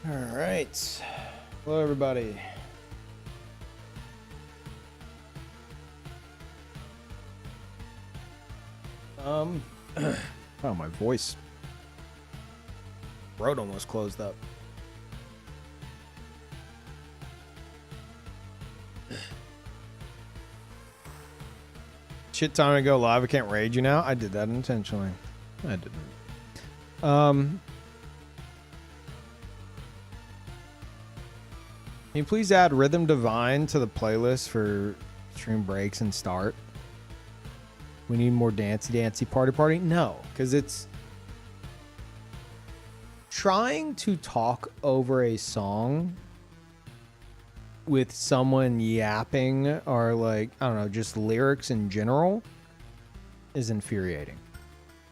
All right. Hello, everybody. Oh, my voice. Throat almost closed up. Shit time to go live. I can't raid you now. I did that intentionally. I didn't. Can you please add Rhythm Divine to the playlist for stream breaks and start? We need more dancey party. No, because it's trying to talk over a song with someone yapping or like, I don't know, just lyrics in general is infuriating.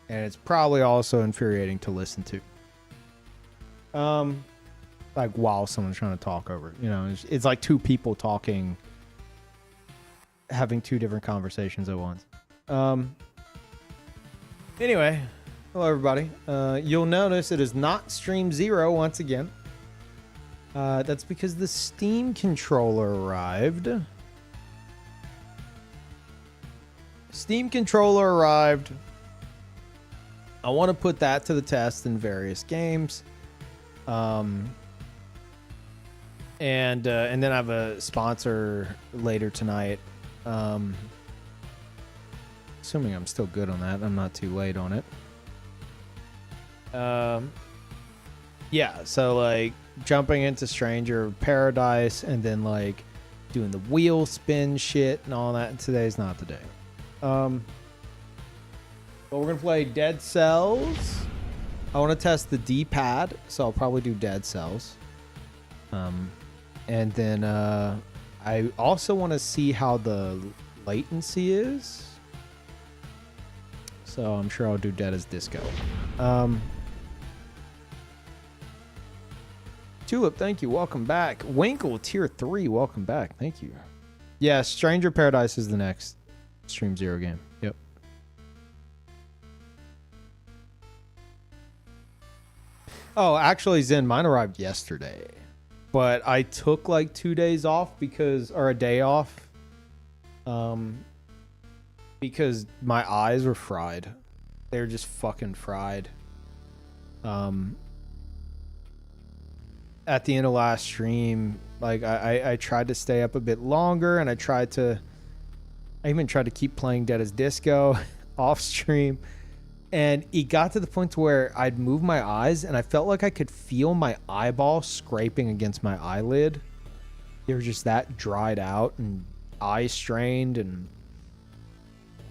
And it's probably also infuriating to listen to. Like while someone's trying to talk over, you know, it's like two people talking, having two different conversations at once. Anyway, hello everybody. You'll notice it is not stream 0 once again. That's because the Steam controller arrived. Steam controller arrived. I want to put that to the test in various games. And then I have a sponsor later tonight. Assuming I'm still good on that. I'm not too late on it. Yeah, so like jumping into Stranger Paradise and then like doing the wheel spin shit and all that. Today's not the day. But we're gonna play Dead Cells. I want to test the D-pad, so I'll probably do Dead Cells. And then I also want to see how the latency is. So I'm sure I'll do Dead as Disco. Tulip, thank you. Welcome back. Winkle, tier 3. Welcome back. Thank you. Yeah, Stranger Paradise is the next Stream 0 game. Yep. Oh, actually, Zen, mine arrived yesterday. But I took like 2 days off or a day off. Because my eyes were fried. They were just fucking fried. At the end of last stream, like I tried to stay up a bit longer, and I even tried to keep playing Dead as Disco off stream. And it got to the point where I'd move my eyes and I felt like I could feel my eyeball scraping against my eyelid. They were just that dried out and eye strained. And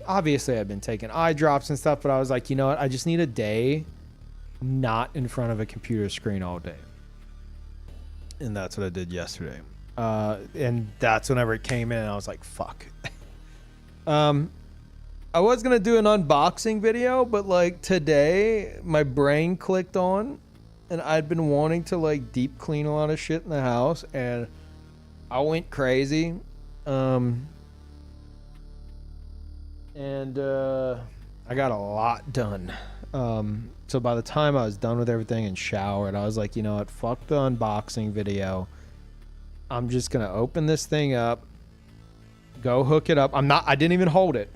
obviously I'd been taking eye drops and stuff, but I was like, you know what? I just need a day not in front of a computer screen all day. And that's what I did yesterday. And that's whenever it came in and I was like, fuck. I was going to do an unboxing video, but like today my brain clicked on and I'd been wanting to like deep clean a lot of shit in the house and I went crazy. I got a lot done. So by the time I was done with everything and showered, I was like, you know what? Fuck the unboxing video. I'm just going to open this thing up, go hook it up. I didn't even hold it.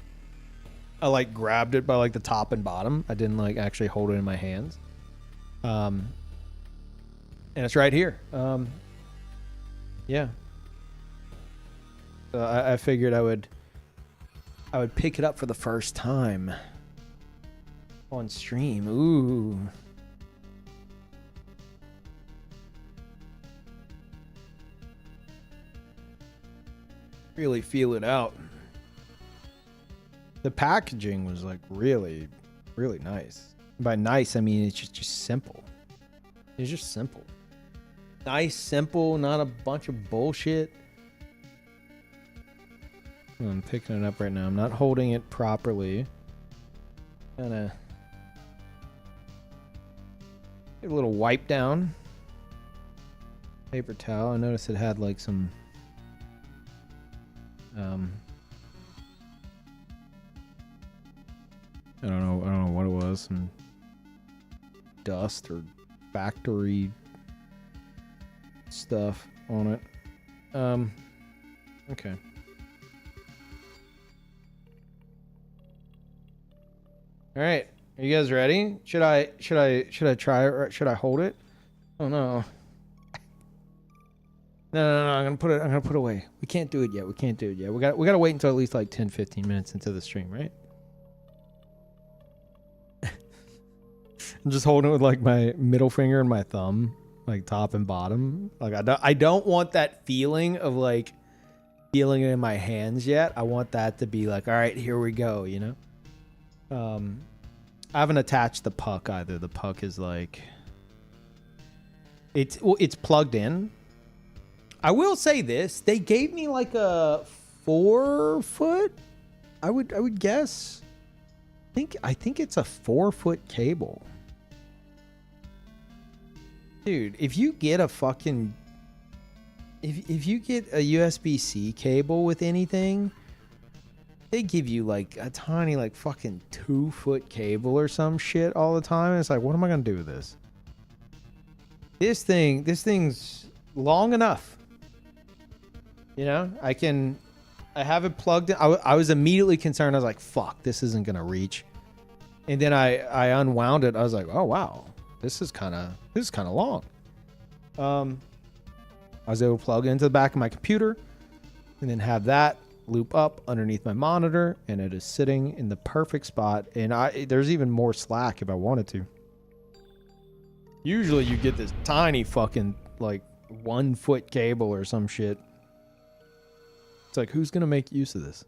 I like grabbed it by like the top and bottom. I didn't like actually hold it in my hands. And it's right here. Yeah. So I figured I would pick it up for the first time on stream. Ooh. Really feel it out. The packaging was like really, really nice. By nice, I mean it's just simple. It's just simple. Nice, simple, not a bunch of bullshit. I'm picking it up right now. I'm not holding it properly. Gonna give a little wipe down. Paper towel. I noticed it had like some I don't know what it was, some dust or factory stuff on it. Okay. All right. Are you guys ready? Should I try it or should I hold it? Oh no. No. I'm gonna put it away. We can't do it yet. We gotta wait until at least like 10, 15 minutes into the stream, right? I'm just holding it with like my middle finger and my thumb, like top and bottom. Like I don't want that feeling of like feeling it in my hands yet. I want that to be like, all right, here we go, you know? I haven't attached the puck either. The puck is like it's plugged in. I will say this, they gave me like a 4 foot, I would guess. I think it's a 4-foot cable. Dude, if you get a fucking if you get a USB-C cable with anything, they give you like a tiny like fucking 2-foot cable or some shit all the time. And it's like, what am I gonna do with this? This thing's long enough. You know, I have it plugged in. I was immediately concerned. I was like, fuck, this isn't gonna reach. And then I unwound it. I was like, oh wow, this is kind of long. I was able to plug it into the back of my computer and then have that loop up underneath my monitor, and it is sitting in the perfect spot. And there's even more slack if I wanted to. Usually you get this tiny fucking like 1-foot cable or some shit. It's like, who's gonna make use of this?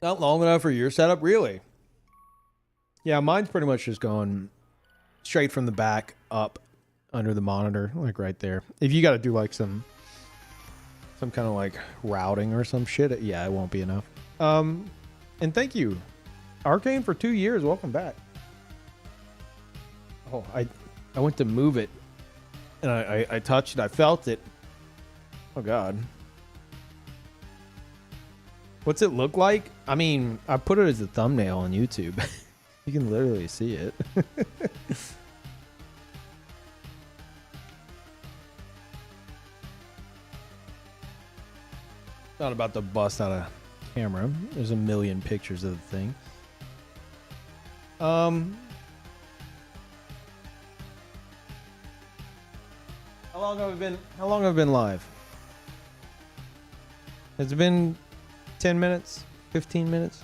Not long enough for your setup, really? Yeah, mine's pretty much just going straight from the back up under the monitor, like right there. If you got to do like some kind of like routing or some shit, yeah, it won't be enough. And thank you, Arcane, for 2 years. Welcome back. Oh, I went to move it, and I touched it. I felt it. Oh God. What's it look like? I mean, I put it as a thumbnail on YouTube. You can literally see it. Not about to bust out a camera. There's a million pictures of the thing. How long have I been live? Has it been 10 minutes? 15 minutes?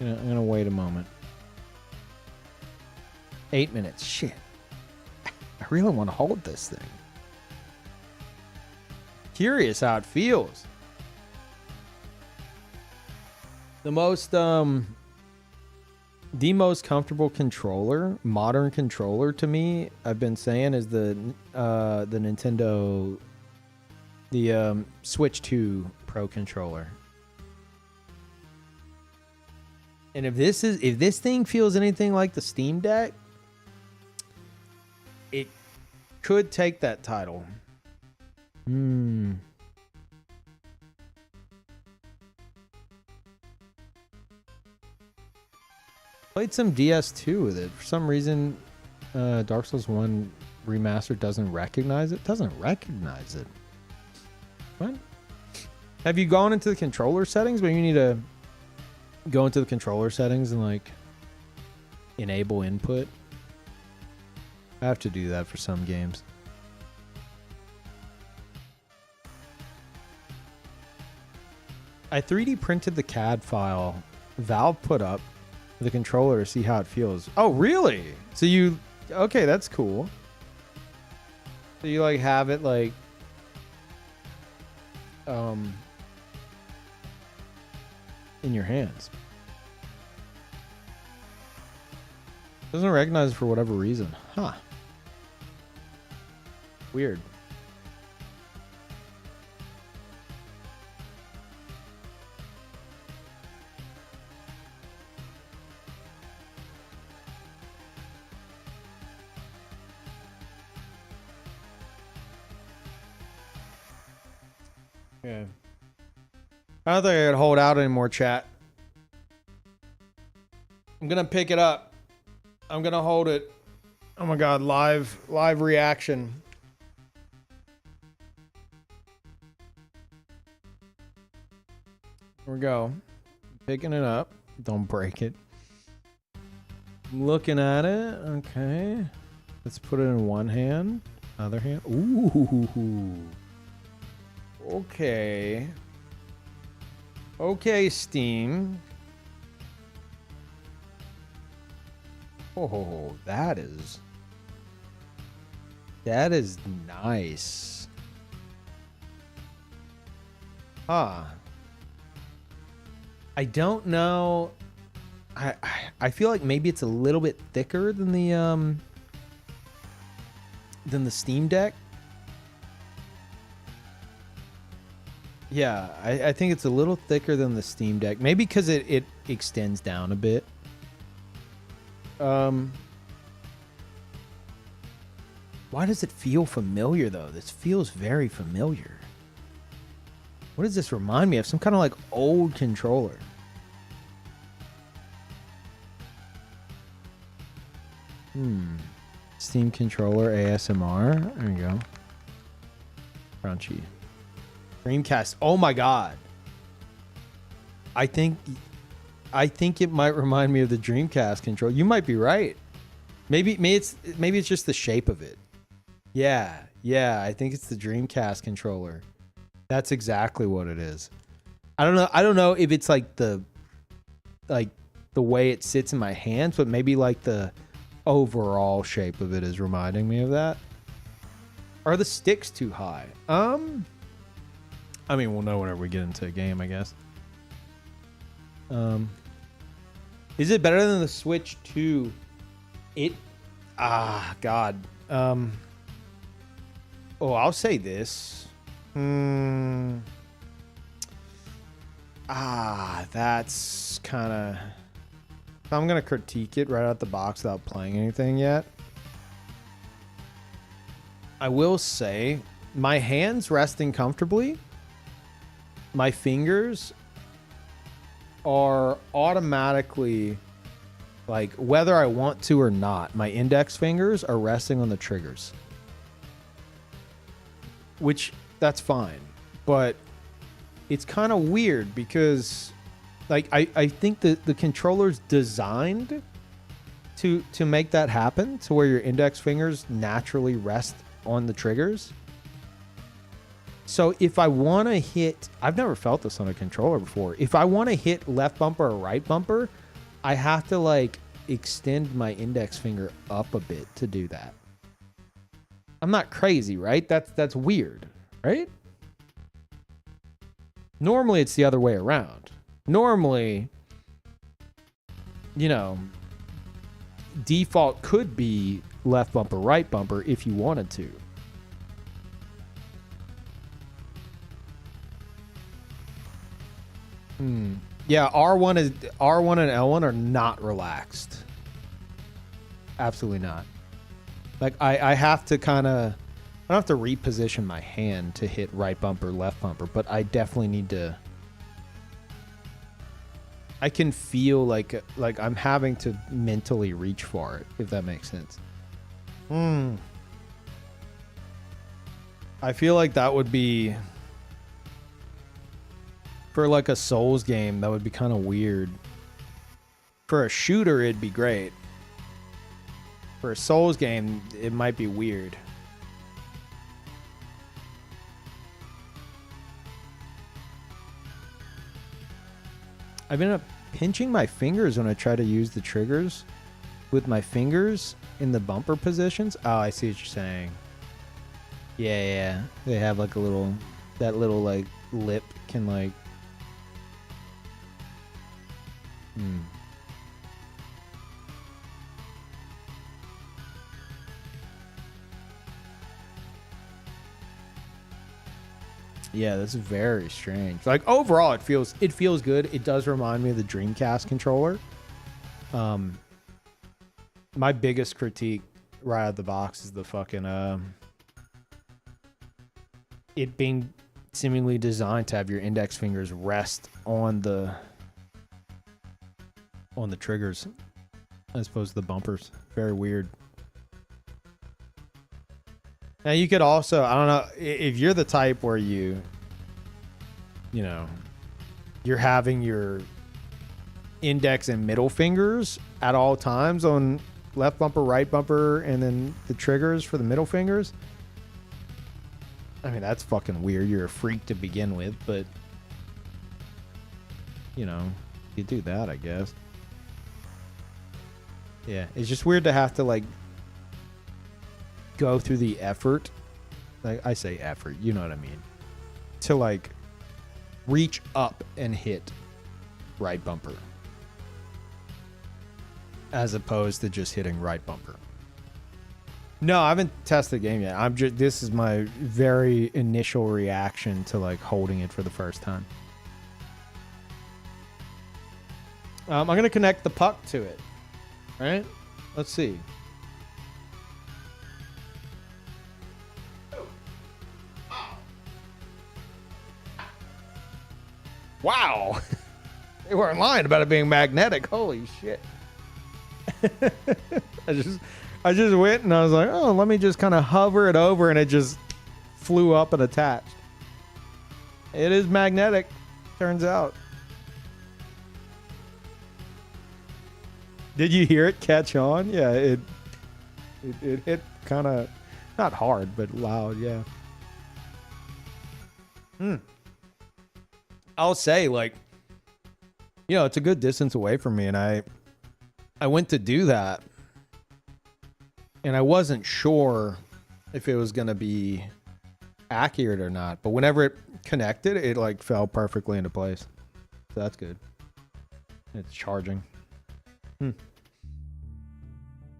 I'm gonna wait a moment. 8 minutes. Shit. I really want to hold this thing. Curious how it feels. The most comfortable controller, modern controller to me, I've been saying, is the Nintendo, the Switch 2 Pro controller. And if this thing feels anything like the Steam Deck, it could take that title. Played some DS2 with it. For some reason, Dark Souls 1 Remastered doesn't recognize it. What? Have you gone into the controller settings? But you need to go into the controller settings and like enable input. I have to do that for some games. I 3D printed the CAD file Valve put up for the controller to see how it feels. Oh, really? So okay, that's cool. So you like have it like in your hands. Doesn't recognize it for whatever reason. Huh. Weird. Yeah. I don't think I could hold out anymore, chat. I'm gonna pick it up. I'm gonna hold it. Oh my god, live reaction. Here we go. Picking it up. Don't break it. Looking at it. Okay. Let's put it in one hand. Other hand. Ooh. Okay. Okay, Steam. Oh, that is nice. Huh. I don't know. I feel like maybe it's a little bit thicker than the Steam Deck. Yeah, I think it's a little thicker than the Steam Deck. Maybe because it extends down a bit. Why does it feel familiar though? This feels very familiar. What does this remind me of? Some kind of like old controller. Steam controller ASMR. There you go. Crunchy. Dreamcast. Oh my god. I think it might remind me of the Dreamcast controller. You might be right. Maybe it's just the shape of it. Yeah, I think it's the Dreamcast controller. That's exactly what it is. I don't know if it's like the way it sits in my hands, but maybe like the overall shape of it is reminding me of that. Are the sticks too high? I mean, we'll know whenever we get into a game, I guess. Is it better than the Switch 2? God. I'll say this. That's kind of... I'm going to critique it right out the box without playing anything yet. I will say, my hands resting comfortably, my fingers are automatically, like, whether I want to or not, my index fingers are resting on the triggers. Which, that's fine. But it's kind of weird because, like, I think that the controller's designed to make that happen, to where your index fingers naturally rest on the triggers. So if I want to hit, I've never felt this on a controller before. If I want to hit left bumper or right bumper, I have to like extend my index finger up a bit to do that. I'm not crazy, right? That's weird, right? Normally it's the other way around. Normally, you know, default could be left bumper, right bumper if you wanted to. Yeah, R1 and L1 are not relaxed. Absolutely not. Like I have to kind of, I don't have to reposition my hand to hit right bumper, left bumper, but I definitely need to. I can feel like I'm having to mentally reach for it, if that makes sense. I feel like that would be, for like a Souls game, that would be kind of weird. For a shooter, it'd be great. For a Souls game, it might be weird. I've ended up pinching my fingers when I try to use the triggers with my fingers in the bumper positions. Oh, I see what you're saying. Yeah. They have like a little, that little like lip can like. Yeah, that's very strange. Like overall, it feels good. It does remind me of the Dreamcast controller. My biggest critique right out of the box is the fucking it being seemingly designed to have your index fingers rest on the triggers as opposed to the bumpers. Very weird. Now you could also, I don't know, if you're the type where you know, you're having your index and middle fingers at all times on left bumper, right bumper, and then the triggers for the middle fingers. I mean, that's fucking weird. You're a freak to begin with, but you know, you do that, I guess. Yeah, it's just weird to have to like go through the effort. Like I say effort, you know what I mean? To like reach up and hit right bumper as opposed to just hitting right bumper. No, I haven't tested the game yet. This is my very initial reaction to like holding it for the first time. I'm going to connect the puck to it. All right? Let's see. Wow. They weren't lying about it being magnetic. Holy shit. I just went and I was like, oh, let me just kind of hover it over, and it just flew up and attached. It is magnetic, turns out. Did you hear it catch on? Yeah, it hit kind of, not hard, but loud, yeah. I'll say, like, you know, it's a good distance away from me, and I went to do that, and I wasn't sure if it was going to be accurate or not, but whenever it connected, it like fell perfectly into place. So that's good. It's charging.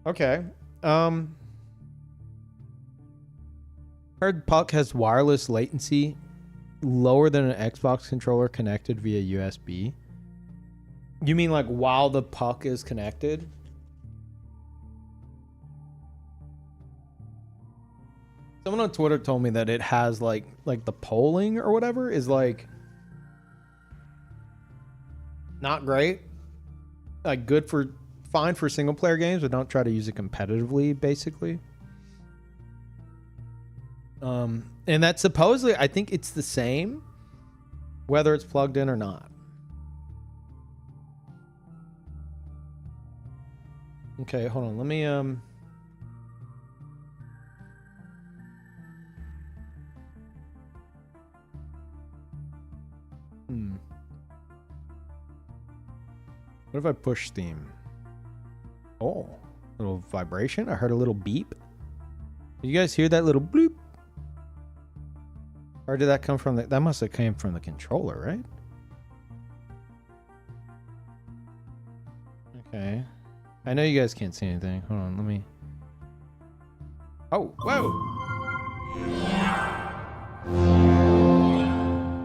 Okay. Heard puck has wireless latency lower than an Xbox controller connected via USB. You mean like while the puck is connected? Someone on Twitter told me that it has like the polling or whatever is like not great. Like fine for single player games, but don't try to use it competitively, basically. And that supposedly, I think it's the same whether it's plugged in or not. Okay, hold on. Let me What if I push Steam? Oh, little vibration. I heard a little beep. Did you guys hear that little bloop? Or did that come from that must have came from the controller, right? Okay. I know you guys can't see anything. Hold on, let me. Oh, whoa.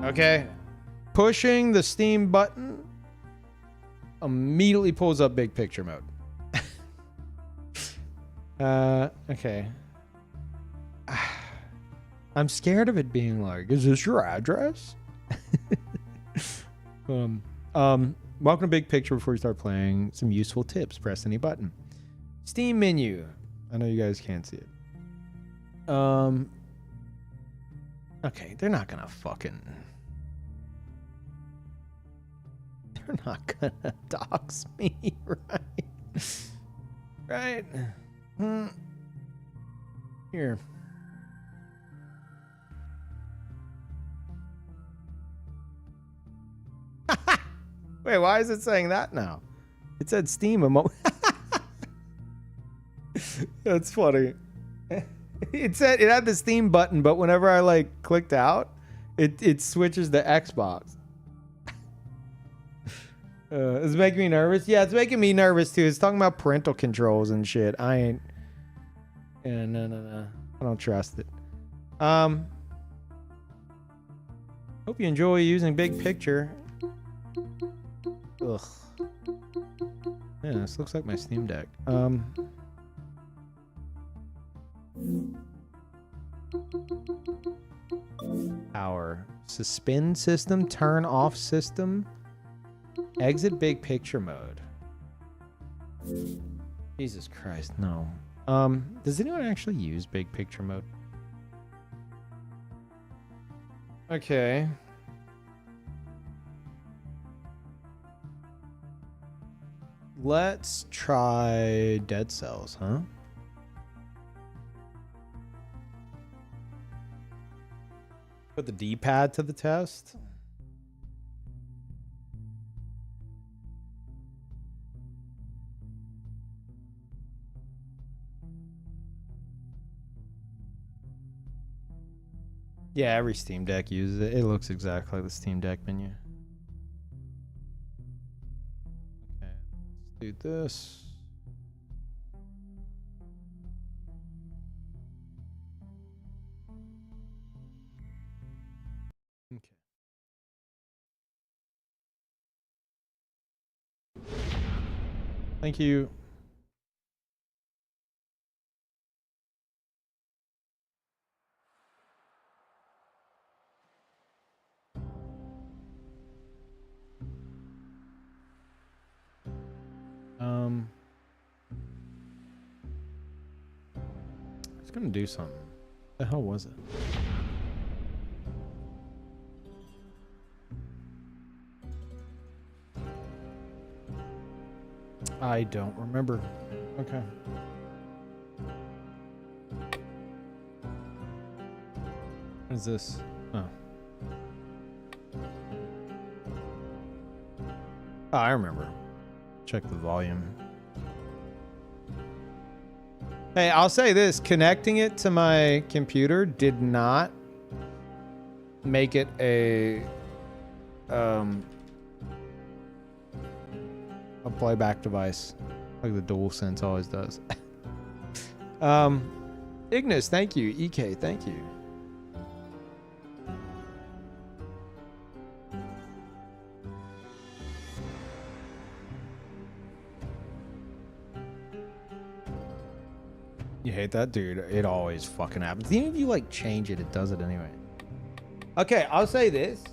Okay. Pushing the Steam button immediately pulls up big picture mode. Okay. I'm scared of it being like, is this your address? Welcome to Big Picture. Before you start playing, some useful tips. Press any button. Steam menu. I know you guys can't see it. Okay, they're not gonna dox me, right? Right? Here. Wait, why is it saying that now? It said Steam a moment. That's funny. It had the Steam button, but whenever I like clicked out, it switches to Xbox. It's making me nervous. Yeah, it's making me nervous too. It's talking about parental controls and shit. I ain't. Yeah, no. I don't trust it. Hope you enjoy using Big Picture. Ugh. Yeah, this looks like my Steam Deck. Power. Suspend system, turn off system, exit big picture mode. Jesus Christ, no. Does anyone actually use big picture mode? Okay. Let's try dead cells, huh? Put the D-pad to the test. Yeah, every Steam Deck uses it. It looks exactly like the Steam Deck menu. Okay, let's do this. Okay. Thank you. It's gonna do something. What the hell was it? I don't remember. Okay. What is this? Oh. Oh, I remember. Check the volume. Hey, I'll say this. Connecting it to my computer did not make it a playback device like the DualSense always does. Ignis, thank you. EK, thank you. You hate that? Dude, it always fucking happens. Even if you like change it, it does it anyway. Okay, I'll say this.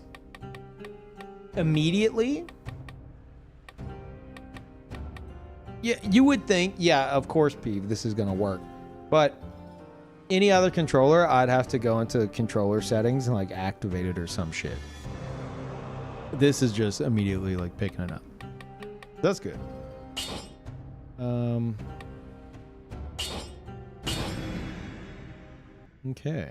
Immediately, yeah, you would think, yeah, of course, Peeve, this is gonna work. But any other controller, I'd have to go into controller settings and like activate it or some shit. This is just immediately like picking it up. That's good. Okay.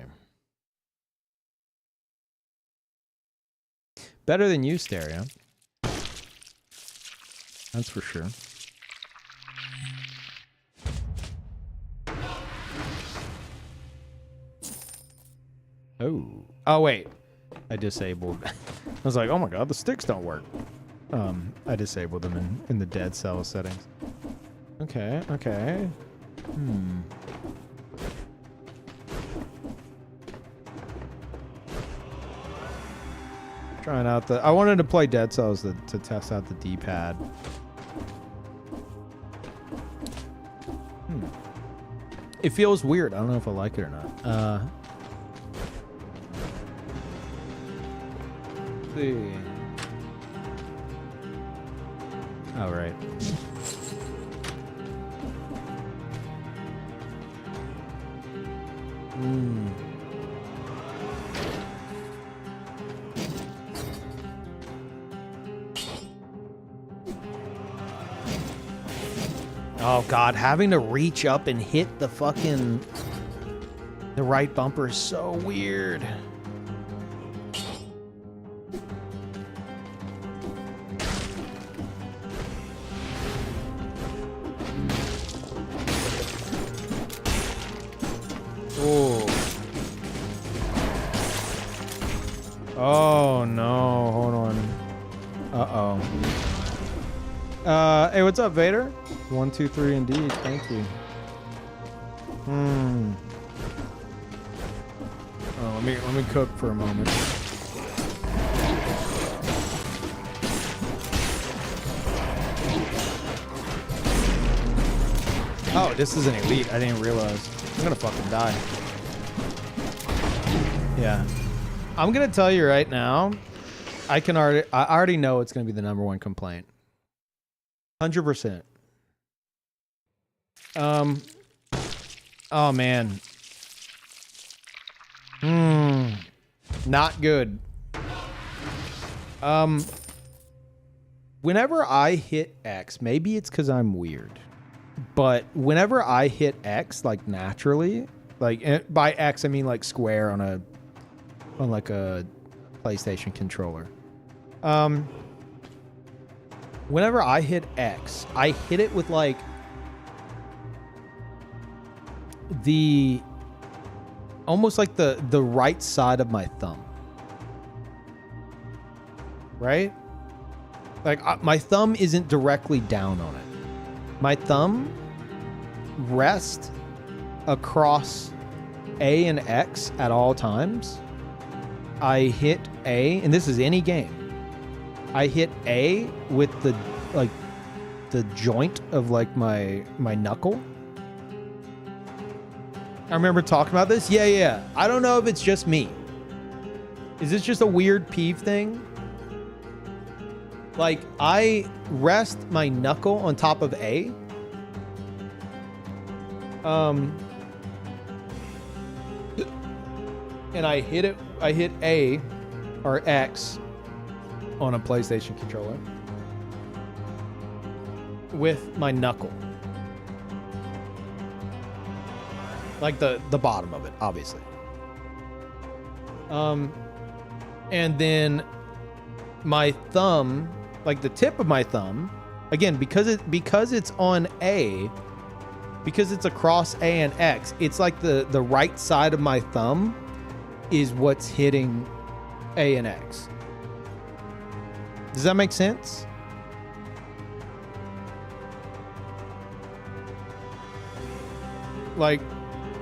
Better than you, Stereo. That's for sure. Oh. Oh, wait. I disabled. I was like, oh my god, the sticks don't work. I disabled them in the dead cell settings. Okay, okay. Trying out the... I wanted to play Dead Cells to test out the D-pad. It feels weird. I don't know if I like it or not. Let's see. Oh, right. Oh god, having to reach up and hit the right bumper is so weird. Oh. Oh no, hold on. Uh-oh. Hey, what's up, Vader? 1, 2, 3, indeed. Thank you. Oh, let me cook for a moment. Oh, this is an elite. I didn't realize. I'm gonna fucking die. Yeah. I'm gonna tell you right now, I already know it's gonna be the #1 complaint. 100%. Oh man. Not good. Whenever I hit X, maybe it's because I'm weird, but whenever I hit X, like naturally, like by X I mean like square on like a PlayStation controller. Whenever I hit X, I hit it with like almost like the right side of my thumb. Right? Like my thumb isn't directly down on it. My thumb rests across A and X at all times. I hit A, and this is any game. I hit A with the joint of like my knuckle. I remember talking about this. Yeah. I don't know if it's just me. Is this just a weird Peeve thing? Like, I rest my knuckle on top of A. And I hit A or X on a PlayStation controller with my knuckle. Like the bottom of it, obviously. And then my thumb, like the tip of my thumb, again, because it's on A, because it's across A and X, it's like the right side of my thumb is what's hitting A and X. Does that make sense? Like,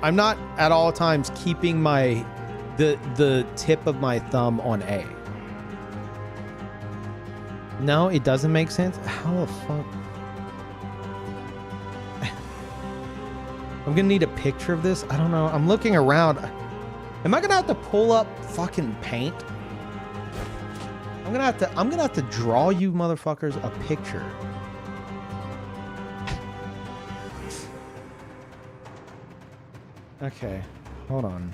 I'm not at all times keeping the tip of my thumb on A. No, it doesn't make sense. How the fuck? I'm gonna need a picture of this. I don't know. I'm looking around. Am I gonna have to pull up fucking paint? I'm gonna have to draw you motherfuckers a picture. Okay, hold on.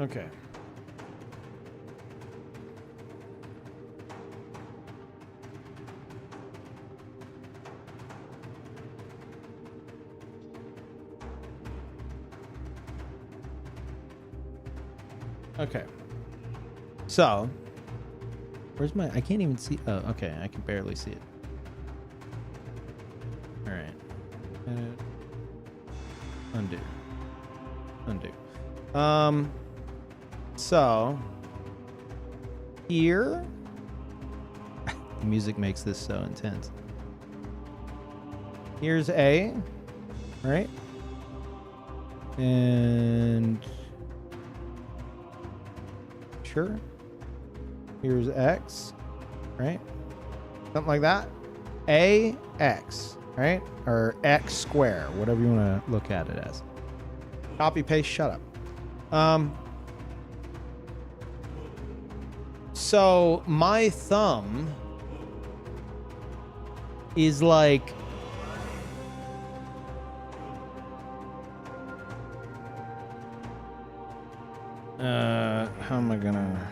Okay. Okay. So, where's my... I can't even see... Oh, okay. I can barely see it. All right. Undo. So, here... The music makes this so intense. Here's A, right? And... Sure. Here's X, right? Something like that. A, X, right? Or X square, whatever you want to look at it as. Copy, paste, shut up. So my thumb is like... how am I gonna...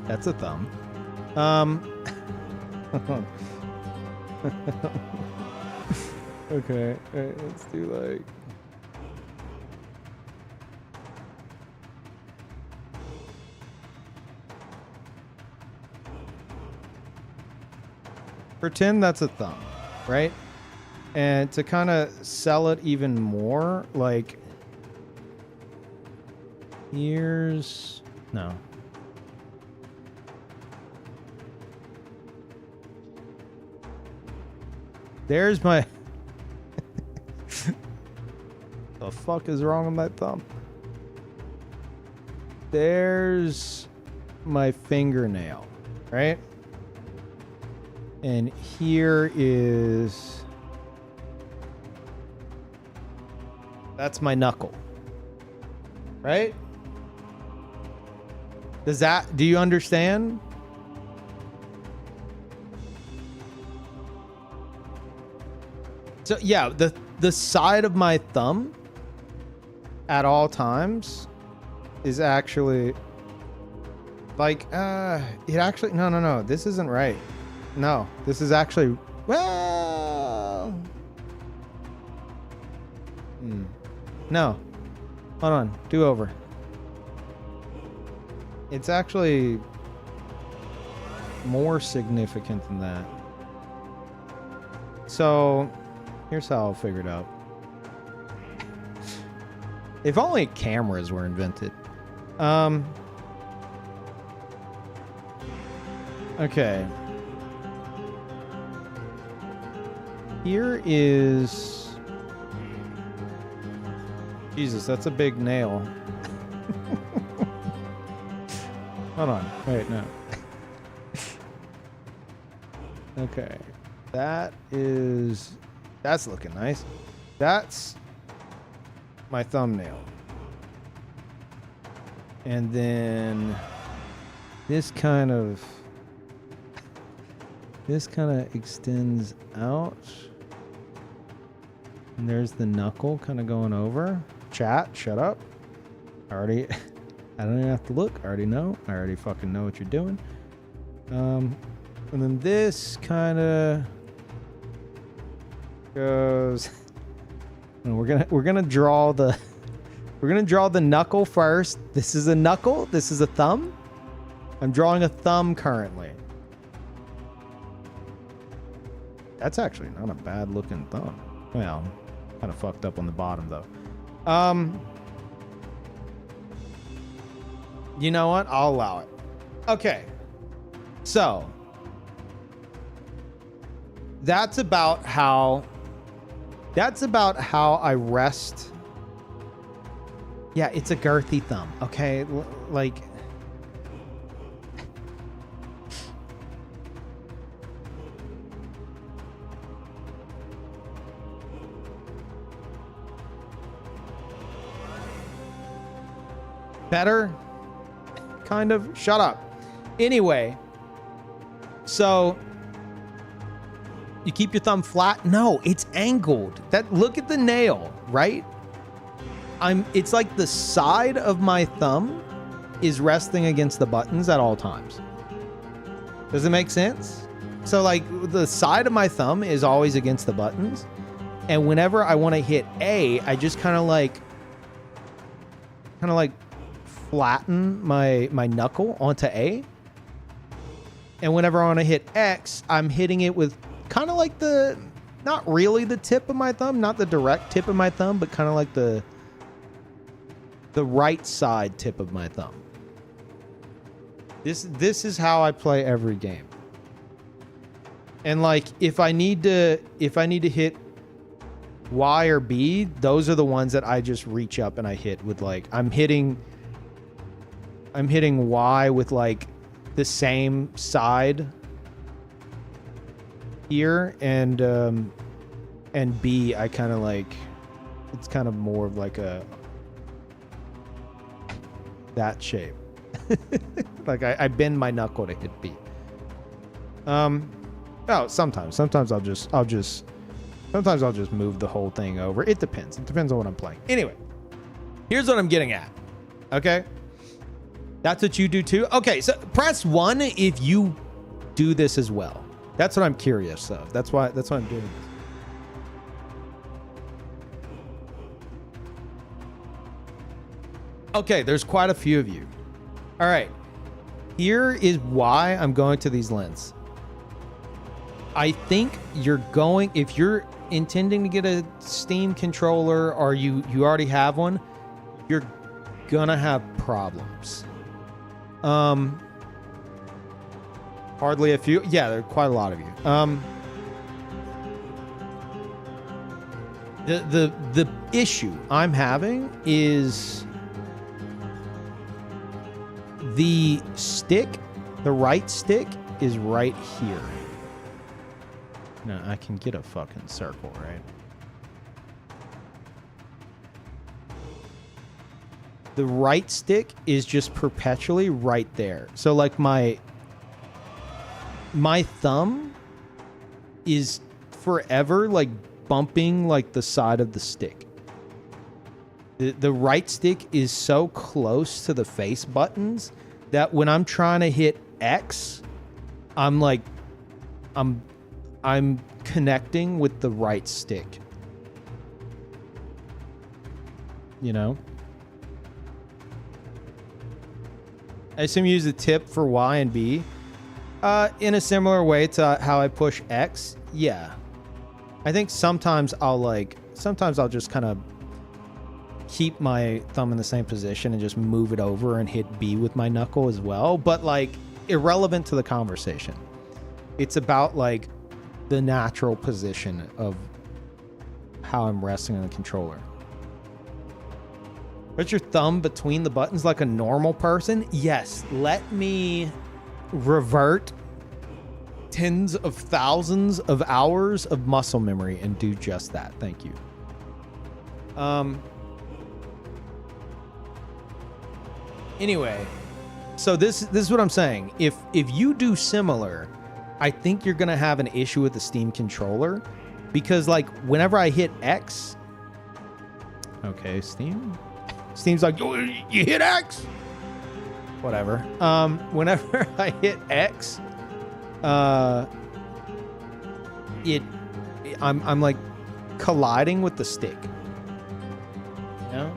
That's a thumb. Okay, let's do like... Pretend that's a thumb, right? And to kind of sell it even more, like... Here's... No. There's my... The fuck is wrong with my thumb? There's my fingernail, right? And here is... That's my knuckle. Right? Does that... Do you understand? So, yeah, the side of my thumb at all times is actually like it actually no this isn't right. No, this is actually well no, hold on, do over. It's actually more significant than that. So here's how I'll figure it out. If only cameras were invented. Okay. Here is... Jesus, that's a big nail. Hold on. Wait, no. Okay. That's looking nice. That's my thumbnail. And then this kind of extends out. And there's the knuckle kind of going over. Chat, shut up. I don't even have to look. I already know. I already fucking know what you're doing. And then this kind of goes... And we're gonna draw the knuckle first. This is a knuckle. This is a thumb. I'm drawing a thumb currently. That's actually not a bad looking thumb. Well, kind of fucked up on the bottom though. You know what? I'll allow it. Okay. So that's about how I rest. Yeah, it's a girthy thumb. Okay, like better, kind of. Shut up. Anyway, so you keep your thumb flat? No, it's angled. Look at the nail, right? It's like the side of my thumb is resting against the buttons at all times. Does it make sense? So like the side of my thumb is always against the buttons. And whenever I want to hit A, I just kind of like flatten my knuckle onto A. And whenever I want to hit X, I'm hitting it with kind of like not really the tip of my thumb, not the direct tip of my thumb, but kind of like the right side tip of my thumb. This is how I play every game. And like if I need to hit Y or B, those are the ones that I just reach up and I hit with like I'm hitting Y with like the same side here, and B I kind of like, it's kind of more of like that shape. Like I bend my knuckle to hit B. Oh, sometimes I'll just move the whole thing over. It depends on what I'm playing. Anyway, here's what I'm getting at. Okay, that's what you do too. Okay, so press 1 if you do this as well. That's what I'm curious of. That's why I'm doing this. Okay, there's quite a few of you. All right, here is why I'm going to these lens. I think if you're intending to get a Steam controller or you already have one, you're gonna have problems. Hardly a few. Yeah, there are quite a lot of you. The issue I'm having is the stick, the right stick is right here. No, I can get a fucking circle, right? The right stick is just perpetually right there. So like my thumb is forever like bumping like the side of the stick. The right stick is so close to the face buttons that when I'm trying to hit X, I'm connecting with the right stick. You know? I assume you use the tip for Y and B. In a similar way to how I push X, yeah. I think sometimes I'll just kind of keep my thumb in the same position and just move it over and hit B with my knuckle as well. But like irrelevant to the conversation. It's about like the natural position of how I'm resting on the controller. Put your thumb between the buttons like a normal person? Yes. Let me revert tens of thousands of hours of muscle memory and do just that. Thank you. Anyway, so this is what I'm saying. If you do similar, I think you're gonna have an issue with the Steam controller, because like whenever I hit X, okay, Steam's like, you hit X, whatever. Whenever I hit X, I'm like colliding with the stick. You know?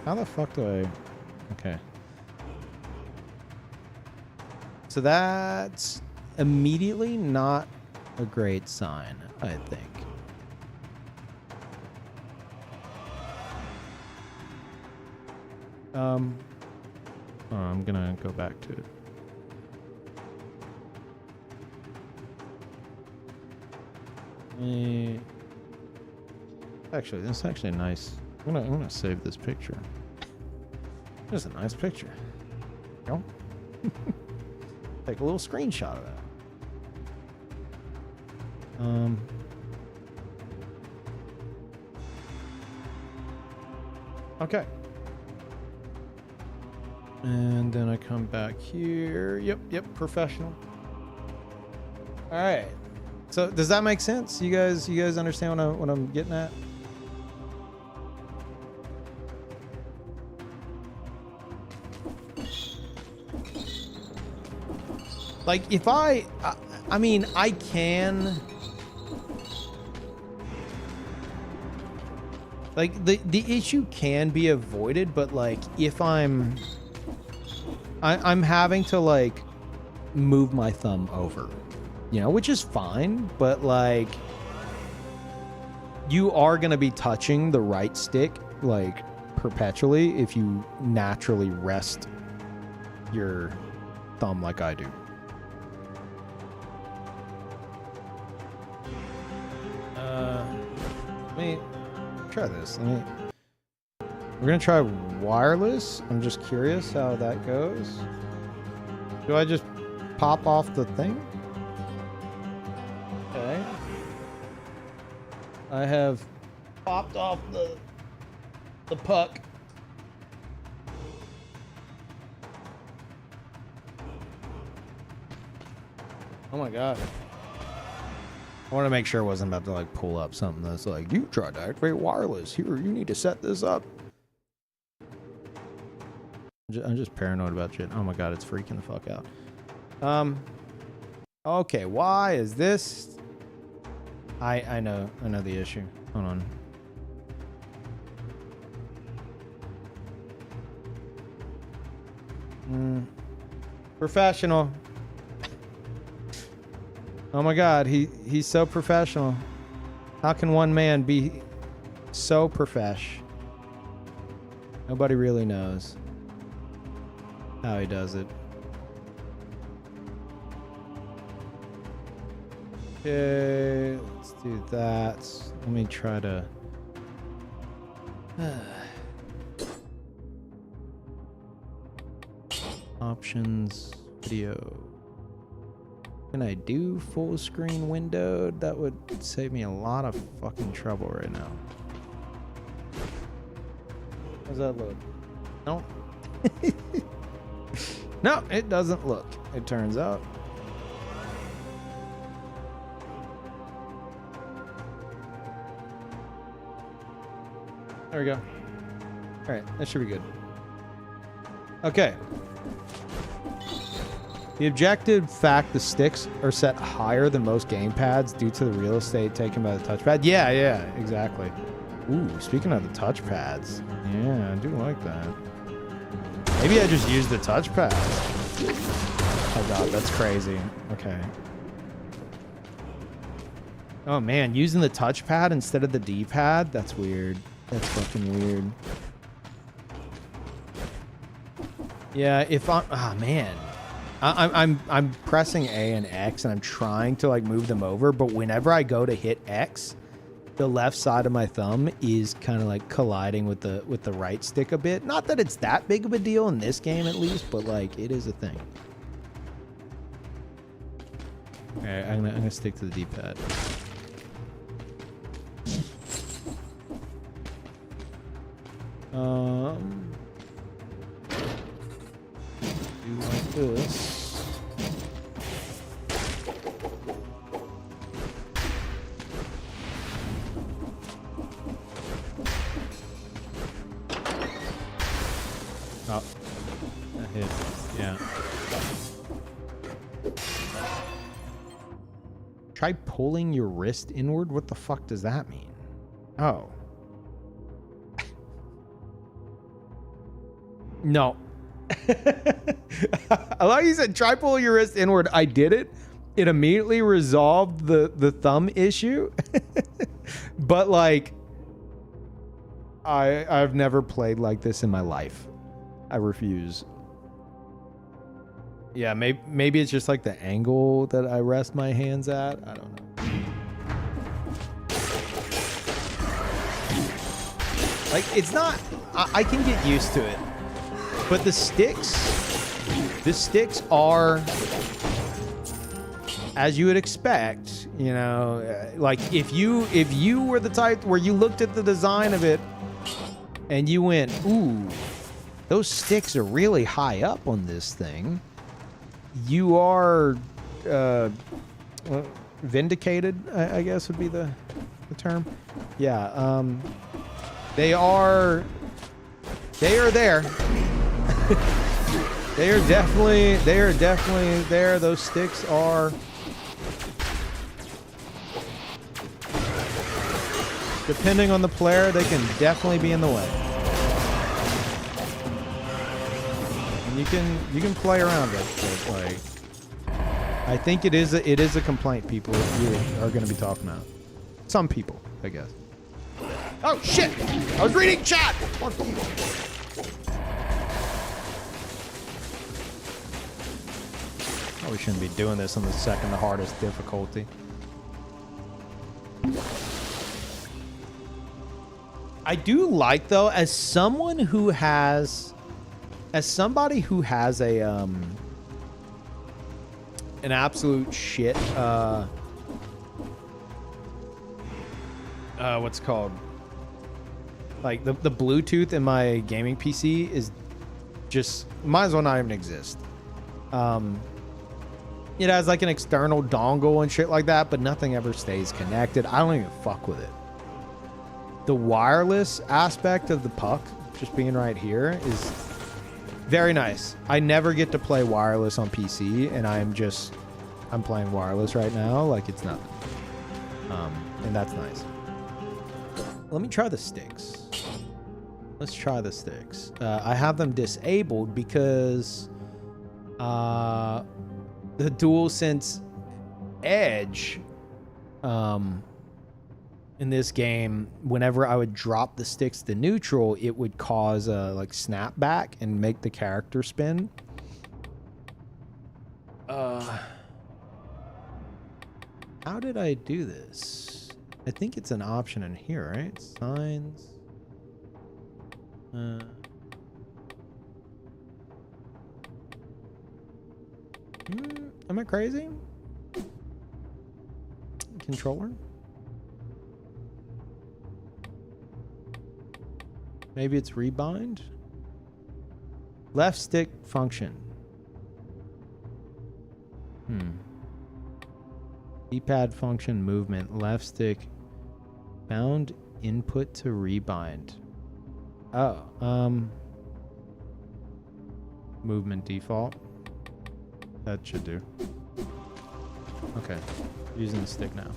How the fuck do I? Okay. So that's immediately not a great sign, I think. Oh, I'm gonna go back to it. Actually, this is actually nice. I'm gonna save this picture. This is a nice picture. You know? Take a little screenshot of that. Okay. And then I come back here. Yep, professional. All right. So does that make sense? You guys understand what I'm getting at? Like if I mean, I can, like the issue can be avoided, but like if I'm having to like move my thumb over, you know, which is fine, but like you are going to be touching the right stick like perpetually if you naturally rest your thumb like I do. Let me try this. We're gonna try wireless. I'm just curious how that goes. Do I just pop off the thing? Okay. I have popped off the puck. Oh my god. I want to make sure I wasn't about to like pull up something that's like, you tried to activate wireless. Here, you need to set this up. I'm just paranoid about shit. Oh my god, it's freaking the fuck out. Okay, why is this? I know the issue. Hold on. Professional. Oh my god, he's so professional. How can one man be so profesh? Nobody really knows how he does it. Okay, let's do that. Let me try to... Options, video. Can I do full screen windowed? That would save me a lot of fucking trouble right now. How's that look? No. No, it doesn't look, it turns out. There we go. All right, that should be good. Okay. The objective fact, the sticks are set higher than most gamepads due to the real estate taken by the touchpad. Yeah, yeah, exactly. Ooh, speaking of the touchpads. Yeah, I do like that. Maybe I just use the touchpad. Oh god, that's crazy. Okay. Oh man, using the touchpad instead of the D-pad? That's weird. That's fucking weird. Yeah, if I'm... Ah, man. I'm pressing A and X and I'm trying to like move them over, but whenever I go to hit X, the left side of my thumb is kind of like colliding with the right stick a bit. Not that it's that big of a deal in this game at least, but like it is a thing. All right, I'm gonna stick to the D-pad. Do like this. Oh, that hit. Yeah. Try pulling your wrist inward. What the fuck does that mean? Oh. No. I like you said, try pulling your wrist inward. I did it. It immediately resolved the thumb issue. But like, I've never played like this in my life. I refuse. Yeah, maybe it's just like the angle that I rest my hands at. I don't know. Like, it's not... I can get used to it. But the sticks are, as you would expect, you know, like if you were the type where you looked at the design of it and you went, ooh, those sticks are really high up on this thing, you are vindicated, I guess would be the term. Yeah, they are there. They are definitely there. Those sticks are. Depending on the player, they can definitely be in the way. And you can play around it, but like, I think it is a complaint people really are going to be talking about. Some people, I guess. Oh shit! I was reading chat. Fuck you. Probably shouldn't be doing this on the second hardest difficulty. I do like, though, as somebody who has a an absolute shit what's it called? Like the Bluetooth in my gaming PC is just might as well not even exist. It has like an external dongle and shit like that, but nothing ever stays connected. I don't even fuck with it. The wireless aspect of the puck just being right here is very nice. I never get to play wireless on PC, and I'm playing wireless right now like it's nothing. And that's nice. Let me try the sticks. Let's try the sticks. I have them disabled because the DualSense Edge in this game, whenever I would drop the sticks to neutral, it would cause a like snapback and make the character spin. How did I do this? I think it's an option in here, right? Signs. Am I crazy? Controller? Maybe it's rebind? Left stick function. D-pad function movement. Left stick. Bound input to rebind. Oh, movement default. That should do. Okay. Using the stick now.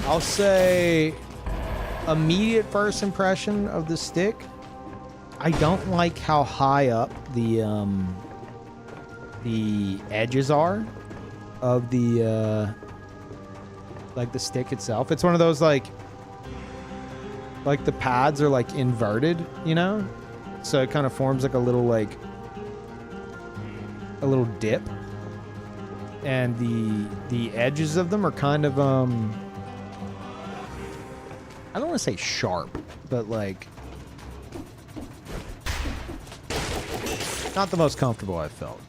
I'll say immediate first impression of the stick. I don't like how high up the edges are of the like the stick itself. It's one of those like the pads are like inverted, you know? So it kind of forms like a little dip. And the edges of them are kind of I don't want to say sharp, but like not the most comfortable I've felt.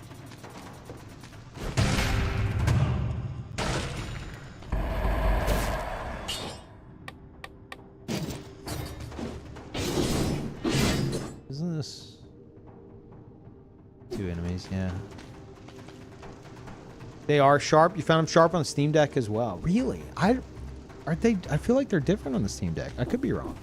Isn't this 2 enemies? Yeah. They are sharp. You found them sharp on the Steam Deck as well. Really? Aren't they? I feel like they're different on the Steam Deck. I could be wrong.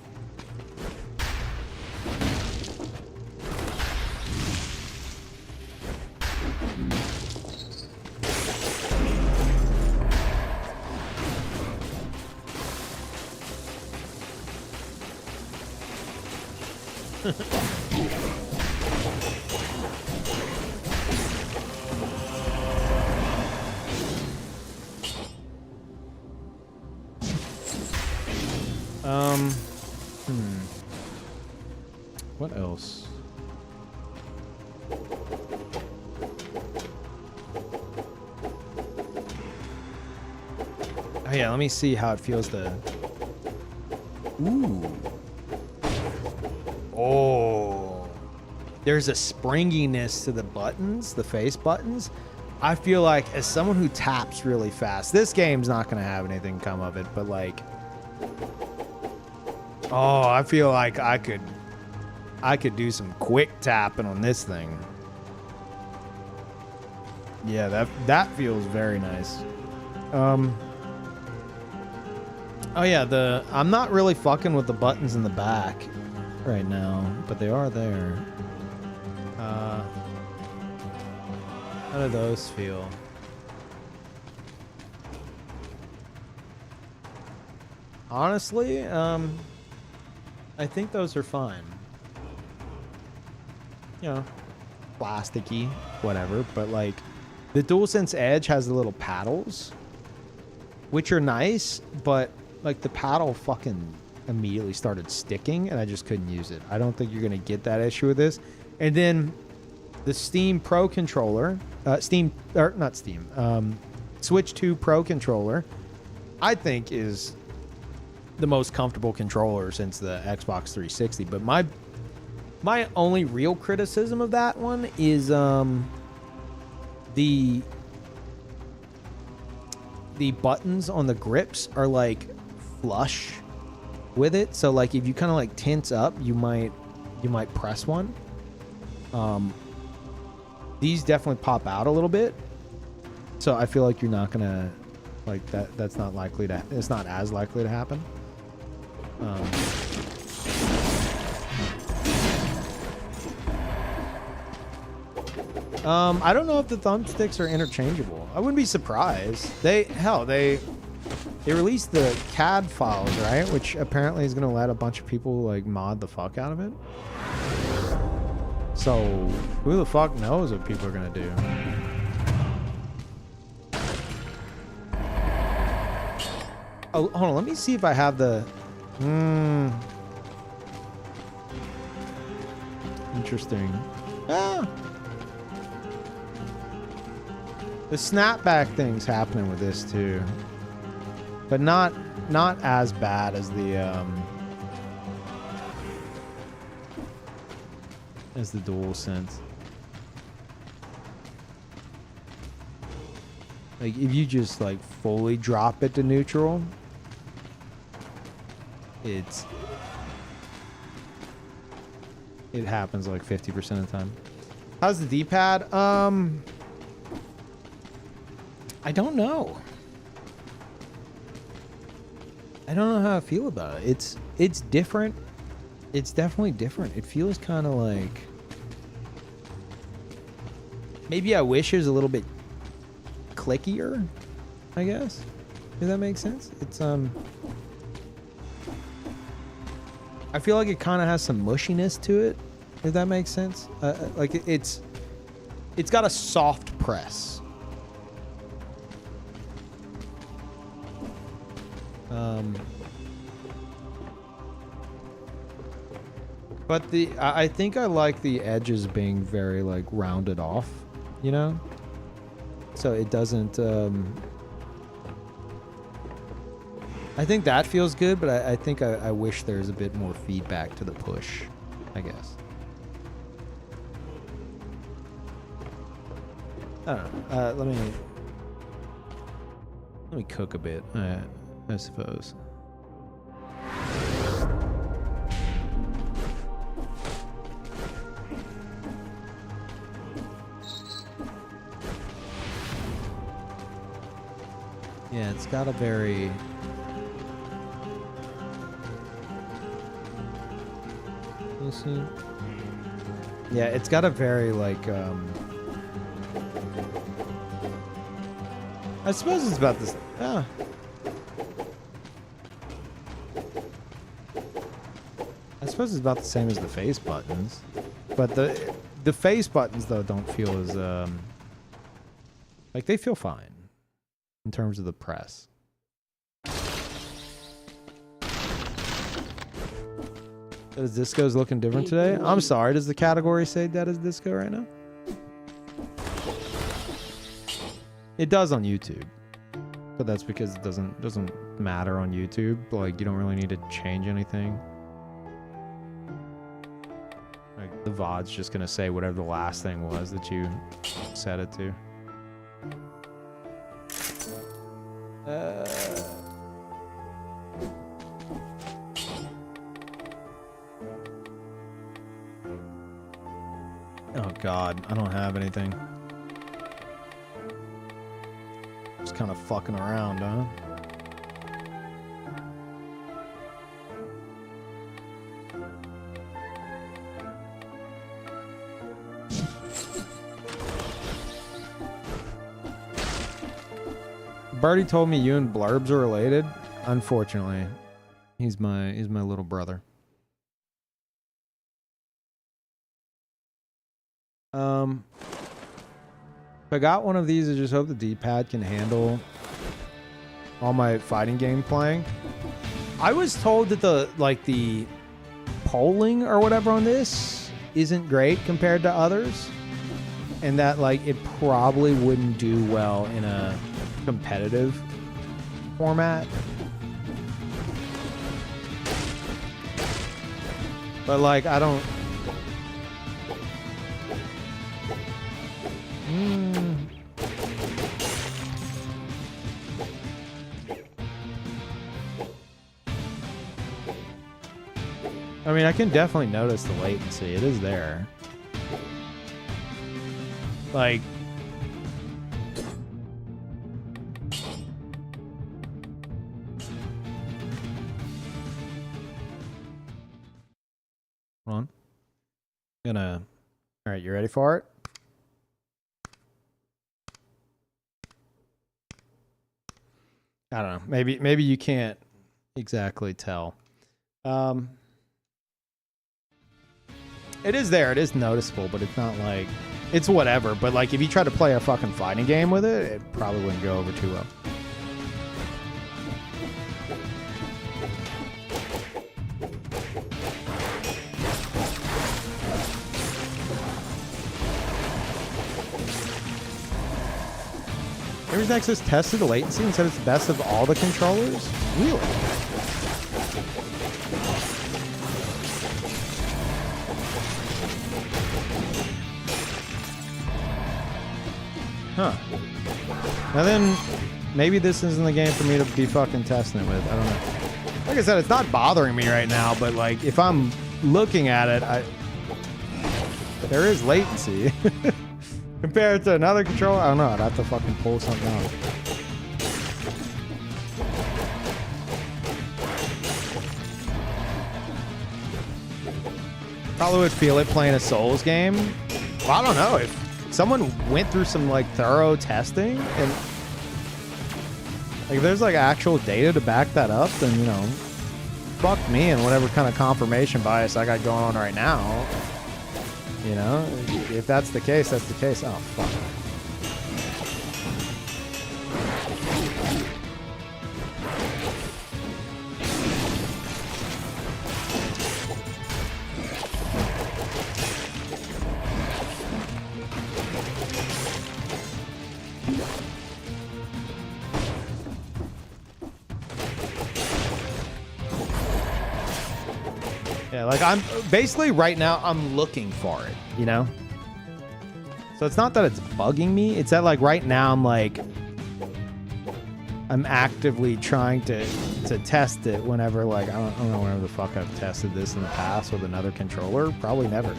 What else? Oh yeah, let me see how it feels to... Ooh. Oh. There's a springiness to the buttons, the face buttons. I feel like as someone who taps really fast, this game's not going to have anything come of it, but like... Oh, I feel like I could do some quick tapping on this thing. Yeah, that feels very nice. Oh yeah, I'm not really fucking with the buttons in the back right now, but they are there. How do those feel? Honestly, I think those are fine. You know, plasticky, whatever, but like the DualSense Edge has the little paddles, which are nice, but like the paddle fucking immediately started sticking and I just couldn't use it. I don't think you're gonna get that issue with this. And then the Steam Pro controller, Switch 2 Pro controller, I think is the most comfortable controller since the Xbox 360. But my only real criticism of that one is the buttons on the grips are like flush with it. So like if you kind of like tense up, you might press one. These definitely pop out a little bit. So I feel like you're not gonna like that. It's not as likely to happen. I don't know if the thumbsticks are interchangeable. I wouldn't be surprised. They released the CAD files, right? Which apparently is going to let a bunch of people like mod the fuck out of it. So who the fuck knows what people are gonna do? Oh, hold on. Let me see if I have the. Interesting. Ah. The snapback thing's happening with this too, but not as bad as the DualSense. Like if you just like fully drop it to neutral, it happens like 50% of the time. How's the D-pad? I don't know. I don't know how I feel about it. It's different. It's definitely different. It feels kind of like maybe I wish it was a little bit clickier, I guess. Does that make sense? It's I feel like it kind of has some mushiness to it. If that makes sense. Like it's got a soft press. But I think I like the edges being very like rounded off, you know? So it doesn't, I think that feels good, but I think I wish there's a bit more feedback to the push, I guess. I don't know. Let me cook a bit, I suppose. Yeah, it's got a very... Listen. Yeah, it's got a very, like, I suppose it's about this... I suppose it's about the same as the face buttons. But the face buttons, though, don't feel as, like, they feel fine. In terms of the press. Does Disco's looking different today? I'm sorry, does the category say Dead as Disco right now? It does on YouTube. But that's because it doesn't matter on YouTube. Like, you don't really need to change anything. Like, the VOD's just gonna say whatever the last thing was that you set it to. Oh God, I don't have anything. Just kind of fucking around, huh? Birdie told me you and Blurbs are related. Unfortunately, he's my little brother. If I got one of these, I just hope the D-pad can handle all my fighting game playing. I was told that the polling or whatever on this isn't great compared to others, and that like it probably wouldn't do well in a competitive format. But like I don't I mean, I can definitely notice the latency. It is there. Like hold on. All right, you ready for it? I don't know. Maybe you can't exactly tell. It is there. It is noticeable, but it's not like it's whatever. But like if you try to play a fucking fighting game with it, it probably wouldn't go over too well. Gamers Nexus tested the latency and said it's the best of all the controllers? Really? Huh. Now then, maybe this isn't the game for me to be fucking testing it with. I don't know. Like I said, it's not bothering me right now, but like if I'm looking at it, there is latency. Compared to another controller, I don't know. I'd have to fucking pull something out. Probably would feel it playing a Souls game. Well, I don't know. If someone went through some like thorough testing and like there's like actual data to back that up, then you know, fuck me and whatever kind of confirmation bias I got going on right now. You know, if that's the case, that's the case. Oh, fuck. Yeah, like I'm basically right now I'm looking for it, you know? So it's not that it's bugging me, it's that like right now I'm actively trying to test it whenever like I don't know whenever the fuck I've tested this in the past with another controller, probably never.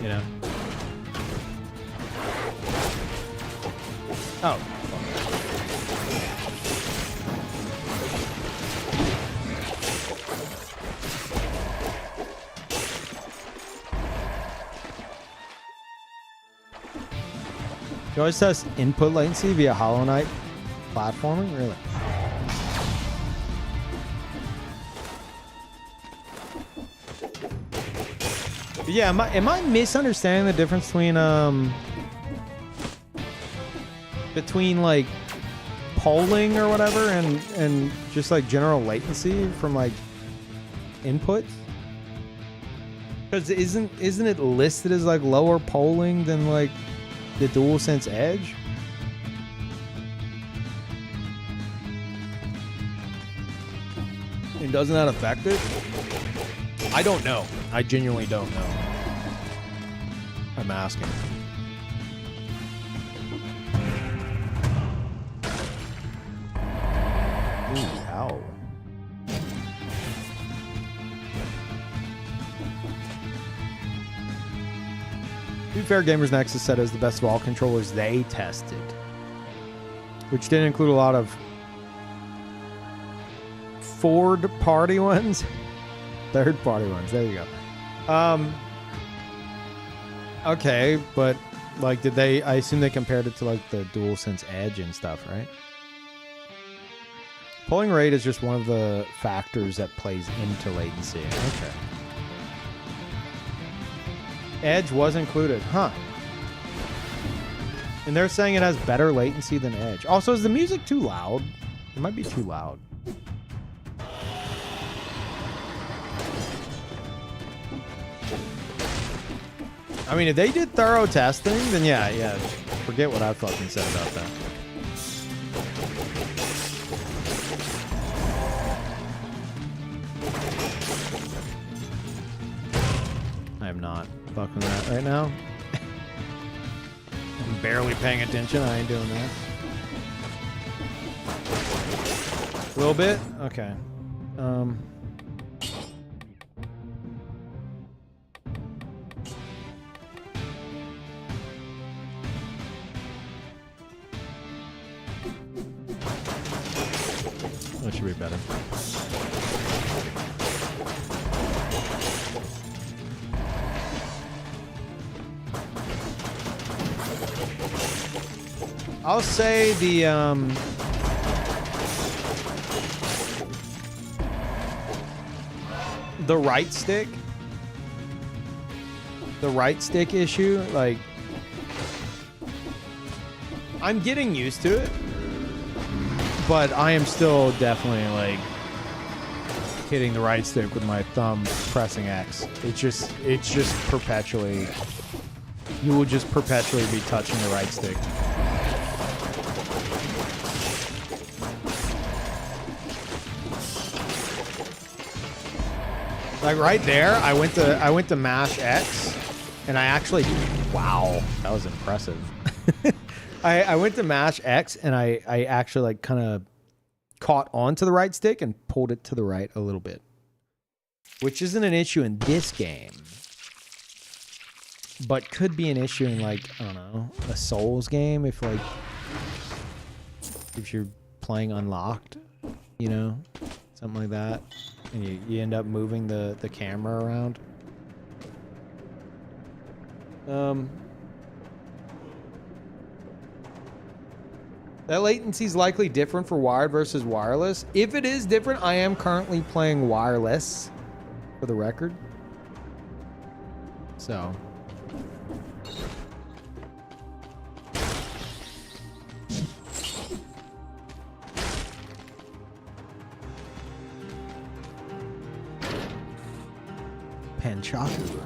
You know? Oh. You always test input latency via Hollow Knight platforming? Really? But yeah, am I misunderstanding the difference between like polling or whatever and just like general latency from like inputs? Because isn't it listed as like lower polling than like the DualSense Edge? And doesn't that affect it? I don't know. I genuinely don't know. I'm asking. Ooh, ow. To be fair, Gamers Nexus said it was the best of all controllers they tested, which didn't include a lot of third-party ones. Third-party ones. There you go. Okay, but like, did they? I assume they compared it to like the DualSense Edge and stuff, right? Polling rate is just one of the factors that plays into latency. Okay. Edge was included, huh? And they're saying it has better latency than Edge. Also, is the music too loud? It might be too loud. I mean, if they did thorough testing, then yeah, forget what I fucking said about that. I am not fucking that right now. I'm barely paying attention. I ain't doing that. A little bit? Okay. That should be better. I'll say the right stick the right stick issue. Like, I'm getting used to it, but I am still definitely like hitting the right stick with my thumb pressing X. It's just perpetually, you will just perpetually be touching the right stick. Like right there, I went to mash X, and I actually, wow, that was impressive. I went to mash X, and I actually like kind of caught onto the right stick and pulled it to the right a little bit, which isn't an issue in this game, but could be an issue in like, I don't know, a Souls game if you're playing unlocked, you know, something like that, and you end up moving the camera around. That latency is likely different for wired versus wireless. If it is different, I am currently playing wireless, for the record. So. Panchaku.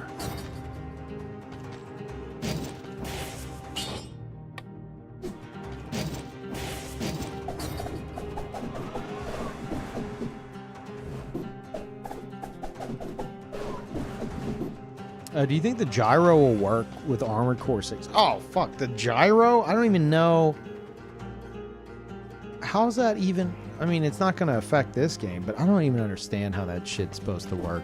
Do you think the gyro will work with Armored Core 6? Oh, fuck. The gyro? I don't even know. How's that even? I mean, it's not going to affect this game, but I don't even understand how that shit's supposed to work.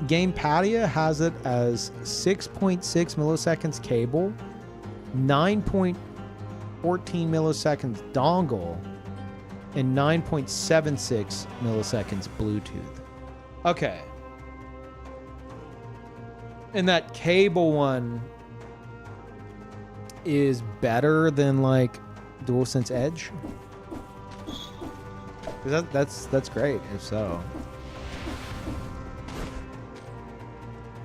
Gamepadia has it as 6.6 milliseconds cable, 9.14 milliseconds dongle, and 9.76 milliseconds Bluetooth. Okay. And that cable one is better than like DualSense Edge? That's great if so.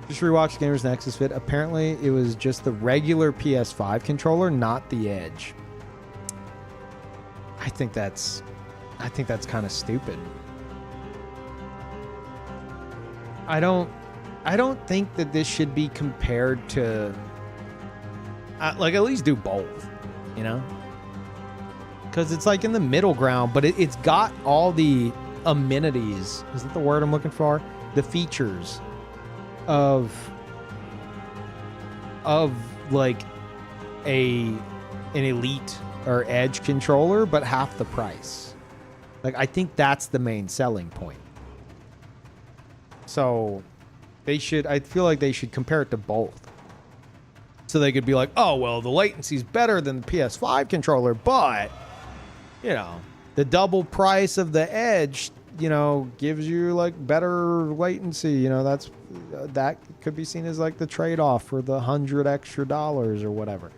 Just rewatched Gamers Nexus vid. Apparently it was just the regular PS5 controller, not the Edge. I think that's kind of stupid. I don't think that this should be compared to like at least do both, you know? Because it's like in the middle ground, but it's got all the amenities. Is that the word I'm looking for? The features of like an elite or Edge controller, but half the price. Like, I think that's the main selling point. So I feel like they should compare it to both. So they could be like, oh, well, the latency's better than the PS5 controller, but, you know, the double price of the Edge, you know, gives you like better latency. You know, that could be seen as like the trade-off for the $100 extra or whatever.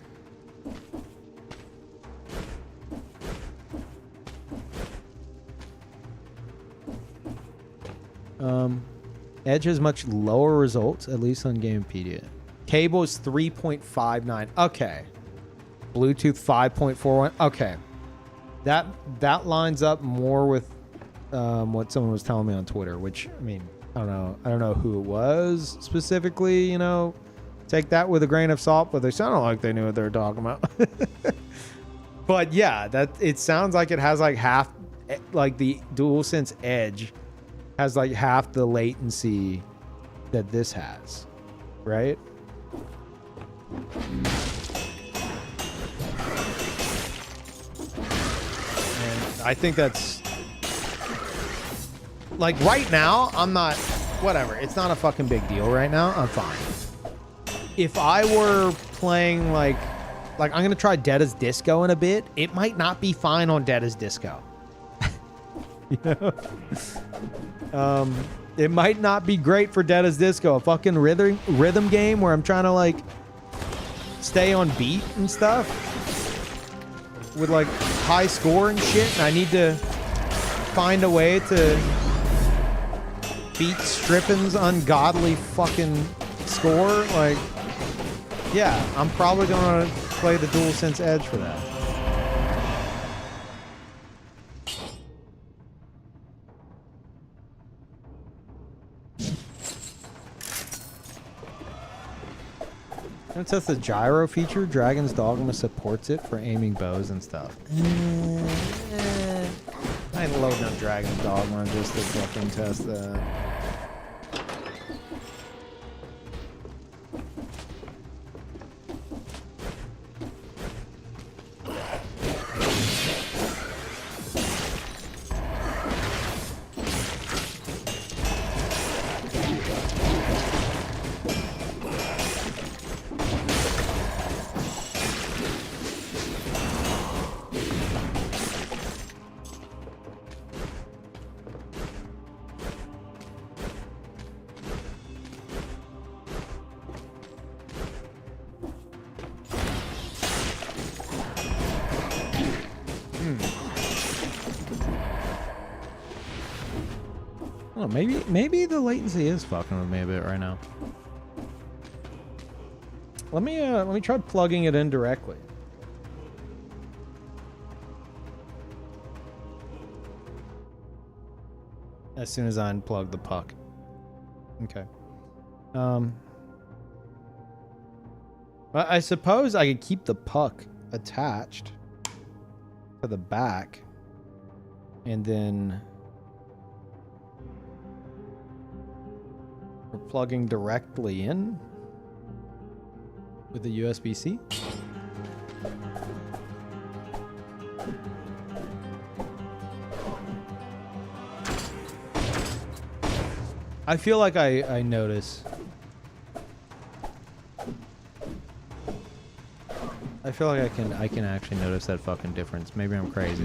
Edge has much lower results, at least on Gamepedia. Cable is 3.59. Okay. Bluetooth 5.41. Okay. That lines up more with what someone was telling me on Twitter, which, I mean, I don't know who it was specifically, you know. Take that with a grain of salt, but they sounded like they knew what they were talking about. But yeah, it sounds like it has like half, like the DualSense Edge has like half the latency that this has, right? And I think that's like right now, I'm not, whatever. It's not a fucking big deal right now. I'm fine. If I were playing like I'm going to try Dead as Disco in a bit, it might not be fine on Dead as Disco. You know? It might not be great for Dead as Disco, a fucking rhythm game where I'm trying to like stay on beat and stuff with like high score and shit, and I need to find a way to beat Strippin's ungodly fucking score, like, yeah, I'm probably gonna play the DualSense Edge for that. And it says the gyro feature, Dragon's Dogma supports it for aiming bows and stuff. I ain't loading up Dragon's Dogma just to fucking test that. Oh, maybe the latency is fucking with me a bit right now. Let me try plugging it in directly. As soon as I unplug the puck. Okay. I suppose I could keep the puck attached to the back and then we're plugging directly in with the USB-C. I feel like I notice. I feel like I can actually notice that fucking difference. Maybe I'm crazy.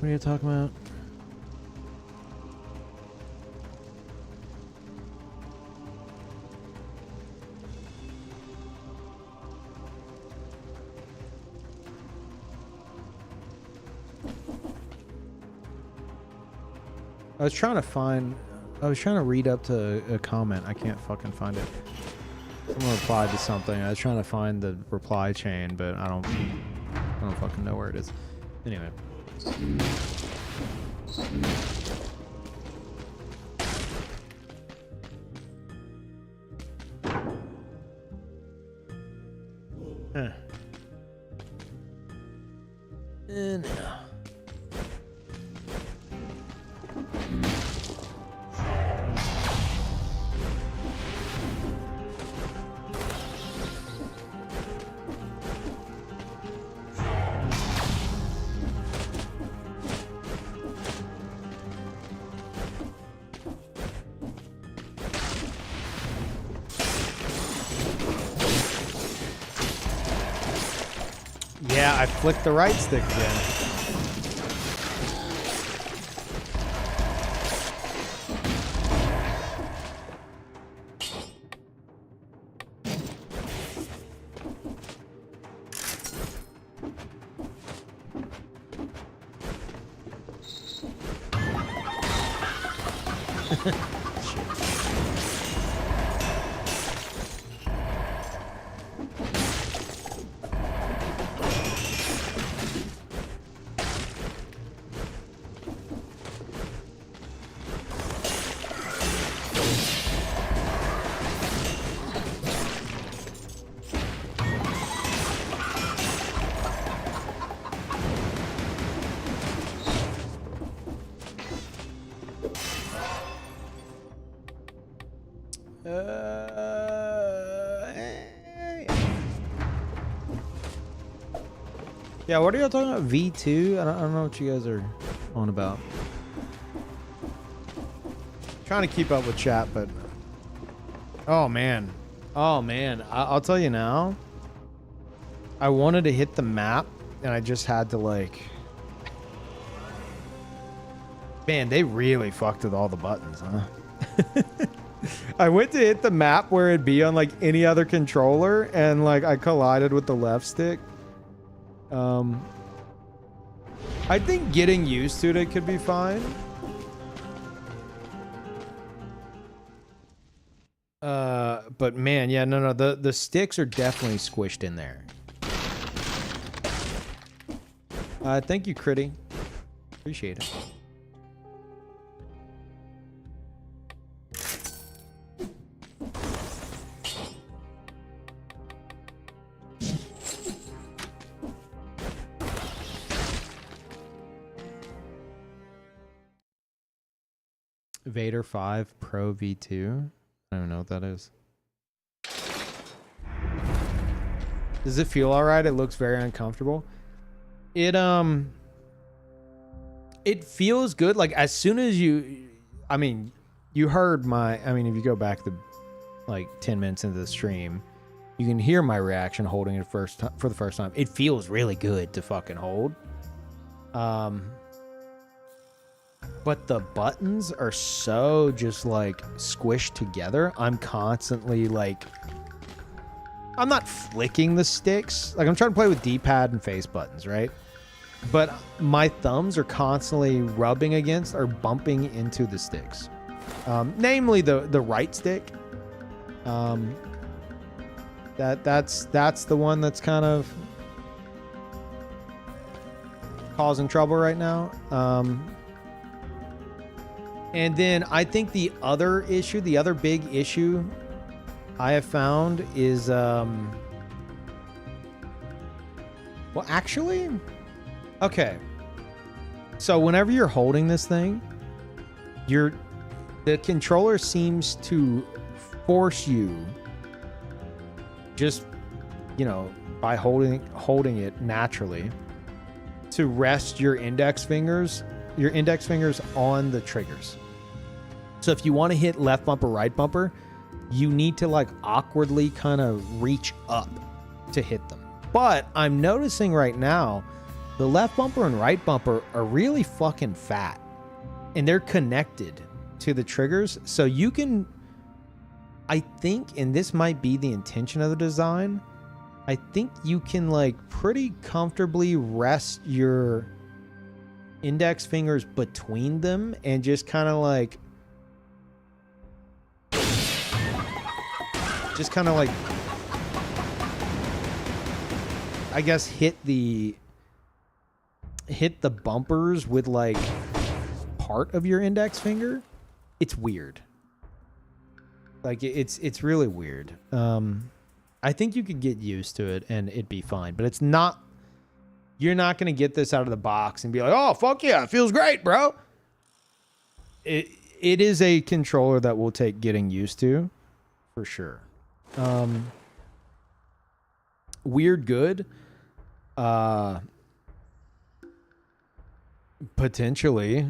What are you talking about? I was trying to read up to a comment. I can't fucking find it. Someone replied to something. I was trying to find the reply chain, but I don't fucking know where it is. Anyway. Now. Yeah, I flicked the right stick again. Yeah, what are y'all talking about? V2? I don't know what you guys are on about. Trying to keep up with chat, but... Oh, man. Oh, man. I'll tell you now. I wanted to hit the map, and I just had to, like... Man, they really fucked with all the buttons, huh? I went to hit the map where it'd be on, like, any other controller, and, like, I collided with the left stick. I think getting used to it could be fine. But man, yeah, no, the sticks are definitely squished in there. Thank you, Critty. Appreciate it. Vader 5 Pro V2. I don't know what that is. Does it feel all right? It looks very uncomfortable. It feels good. Like as soon as you, I mean, you heard my, I mean, if you go back like 10 minutes into the stream, you can hear my reaction holding it for the first time. It feels really good to fucking hold. But the buttons are so just like squished together. I'm constantly like, I'm not flicking the sticks. Like I'm trying to play with D-pad and face buttons, right? But my thumbs are constantly rubbing against or bumping into the sticks. Namely the right stick. That's the one that's kind of causing trouble right now. And then I think the other issue, the other big issue I have found is, well, actually, okay. So whenever you're holding this thing, the controller seems to force you just, you know, by holding it naturally to rest your index fingers on the triggers. So if you want to hit left bumper, right bumper, you need to like awkwardly kind of reach up to hit them. But I'm noticing right now, the left bumper and right bumper are really fucking fat and they're connected to the triggers. So you can, I think, and this might be the intention of the design, I think you can like pretty comfortably rest your index fingers between them and just kind of like I guess hit the bumpers with like part of your index finger. It's weird. Like it's really weird. I think you could get used to it and it'd be fine, but it's not, you're not going to get this out of the box and be like, oh, fuck yeah, it feels great, bro. It is a controller that will take getting used to, for sure. Weird good. Potentially.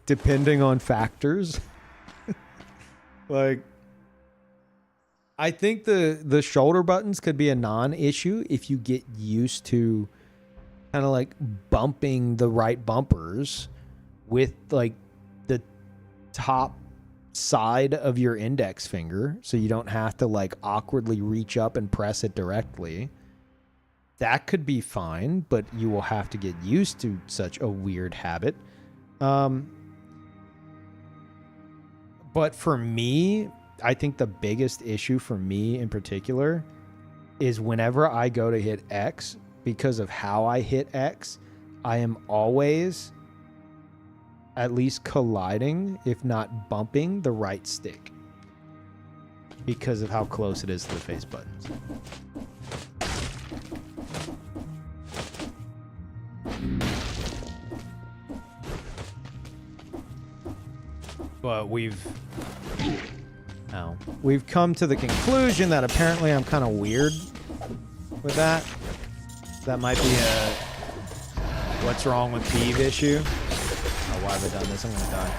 Depending on factors. Like, I think the shoulder buttons could be a non-issue if you get used to kind of like bumping the right bumpers with like the top side of your index finger, so you don't have to like awkwardly reach up and press it directly. That could be fine, but you will have to get used to such a weird habit. But for me, I think the biggest issue for me in particular is whenever I go to hit X, because of how I hit X, I am always at least colliding, if not bumping, the right stick because of how close it is to the face buttons. But we've come to the conclusion that apparently I'm kind of weird with that. That might be a what's wrong with Peeve issue. Oh, why have I done this? I'm gonna die.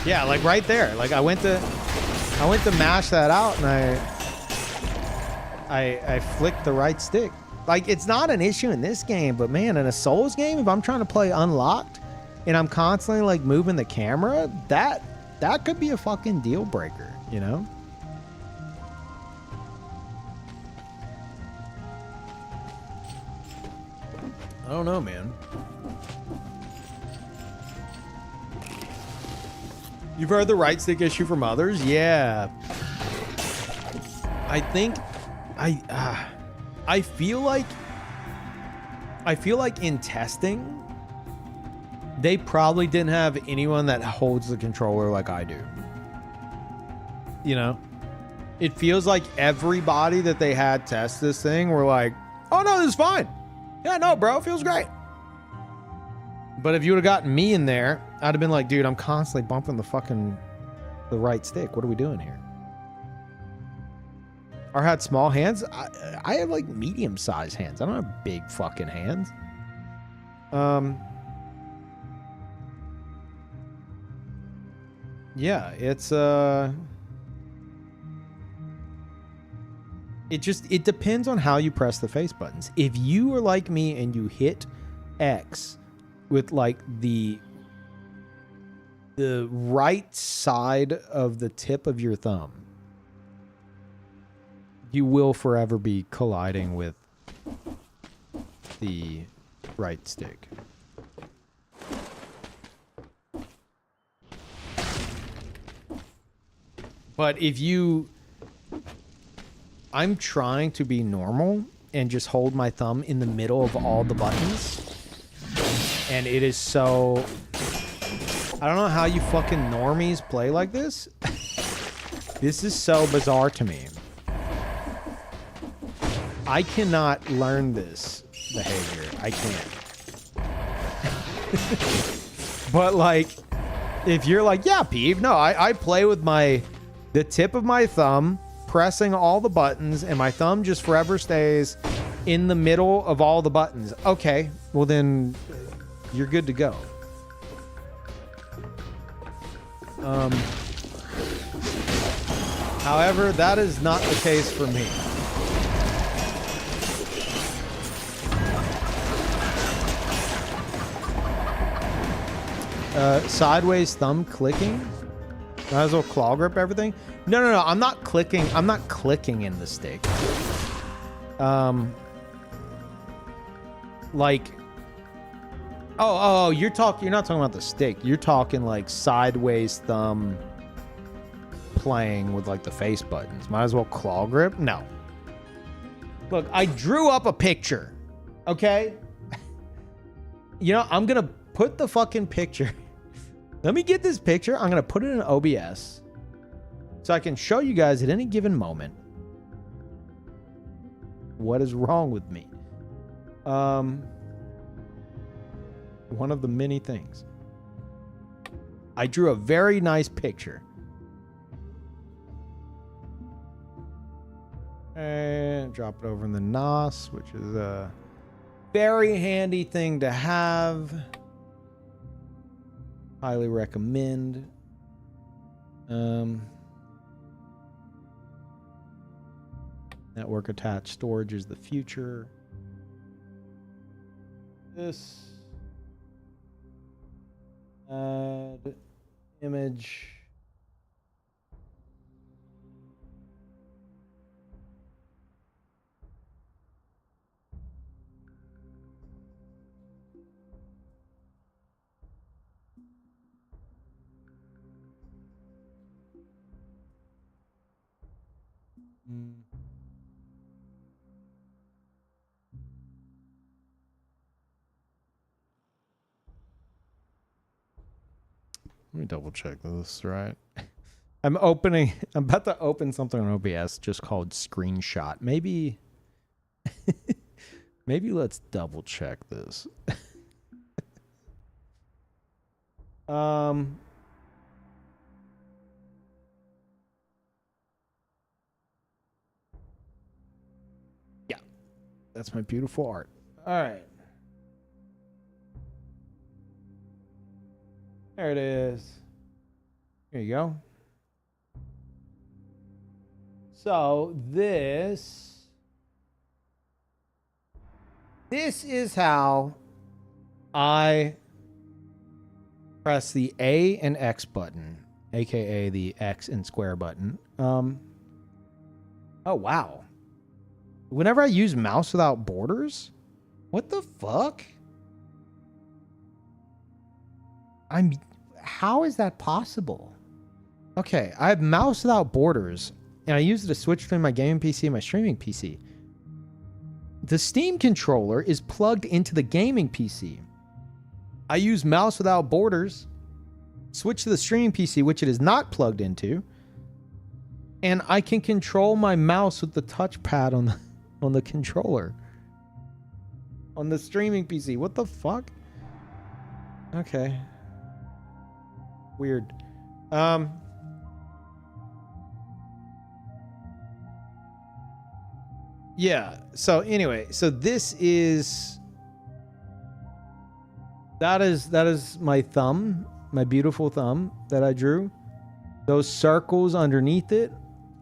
Yeah, like right there. Like I went to mash that out and I flicked the right stick. Like it's not an issue in this game, but man, in a Souls game, if I'm trying to play unlocked and I'm constantly like moving the camera, that could be a fucking deal breaker, you know? I don't know, man. You've heard the right stick issue from others? Yeah. I think I feel like in testing they probably didn't have anyone that holds the controller like I do. You know? It feels like everybody that they had test this thing were like, "Oh no, this is fine. Yeah, no, bro, it feels great." But if you would have gotten me in there, I'd have been like, dude, I'm constantly bumping the right stick. What are we doing here? Or had small hands. I have like medium-sized hands. I don't have big fucking hands. Yeah, it's it depends on how you press the face buttons. If you are like me and you hit X with like the right side of the tip of your thumb, you will forever be colliding with the right stick. But if you... I'm trying to be normal and just hold my thumb in the middle of all the buttons. And it is so... I don't know how you fucking normies play like this. This is so bizarre to me. I cannot learn this behavior. I can't. But like, if you're like, yeah, Peeve, no, I play with the tip of my thumb pressing all the buttons and my thumb just forever stays in the middle of all the buttons. Okay, well then you're good to go. However, that is not the case for me. Sideways thumb clicking. Might as well claw grip everything. No. I'm not clicking. I'm not clicking in the stick. Like. Oh, you're not talking about the stick. You're talking like sideways thumb playing with like the face buttons. Might as well claw grip. No. Look, I drew up a picture. Okay. You know, I'm gonna put the fucking picture. Let me get this picture. I'm going to put it in OBS so I can show you guys at any given moment what is wrong with me. One of the many things. I drew a very nice picture. And drop it over in the NOS, which is a very handy thing to have. Highly recommend. Network attached storage is the future. This. Add image. Let me double check this, right? I'm about to open something on OBS just called screenshot. Maybe let's double check this. Yeah. That's my beautiful art. All right. There it is. Here you go. So this is how I press the A and X button, aka the X and square button. Oh wow. Whenever I use mouse without borders, what the fuck? How is that possible? Okay, I have mouse without borders, and I use it to switch between my gaming PC and my streaming PC. The Steam controller is plugged into the gaming PC. I use mouse without borders, switch to the streaming PC, which it is not plugged into, and I can control my mouse with the touchpad on the controller. On the streaming PC. What the fuck? Okay. Weird. Yeah. So anyway, so this is that is my thumb, my beautiful thumb that I drew. Those circles underneath it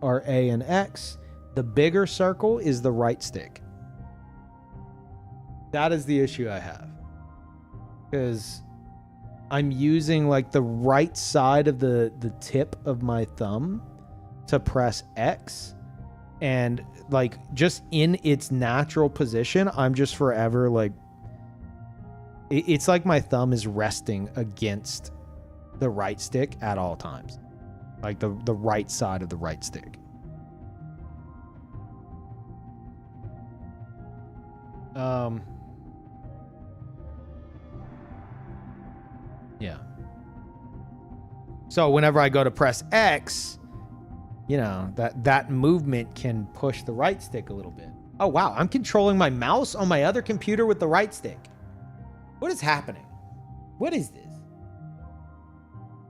are A and X. The bigger circle is the right stick. That is the issue I have. Because I'm using like the right side of the tip of my thumb to press X, and like just in its natural position, I'm just forever like, it's like my thumb is resting against the right stick at all times, like the right side of the right stick. Yeah. So whenever I go to press X, you know, that movement can push the right stick a little bit. Oh, wow. I'm controlling my mouse on my other computer with the right stick. What is happening? What is this?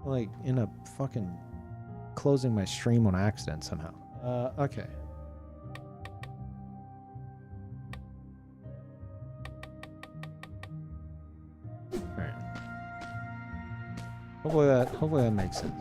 Like, in a fucking closing my stream on accident somehow. Okay. All right. Hopefully that makes sense.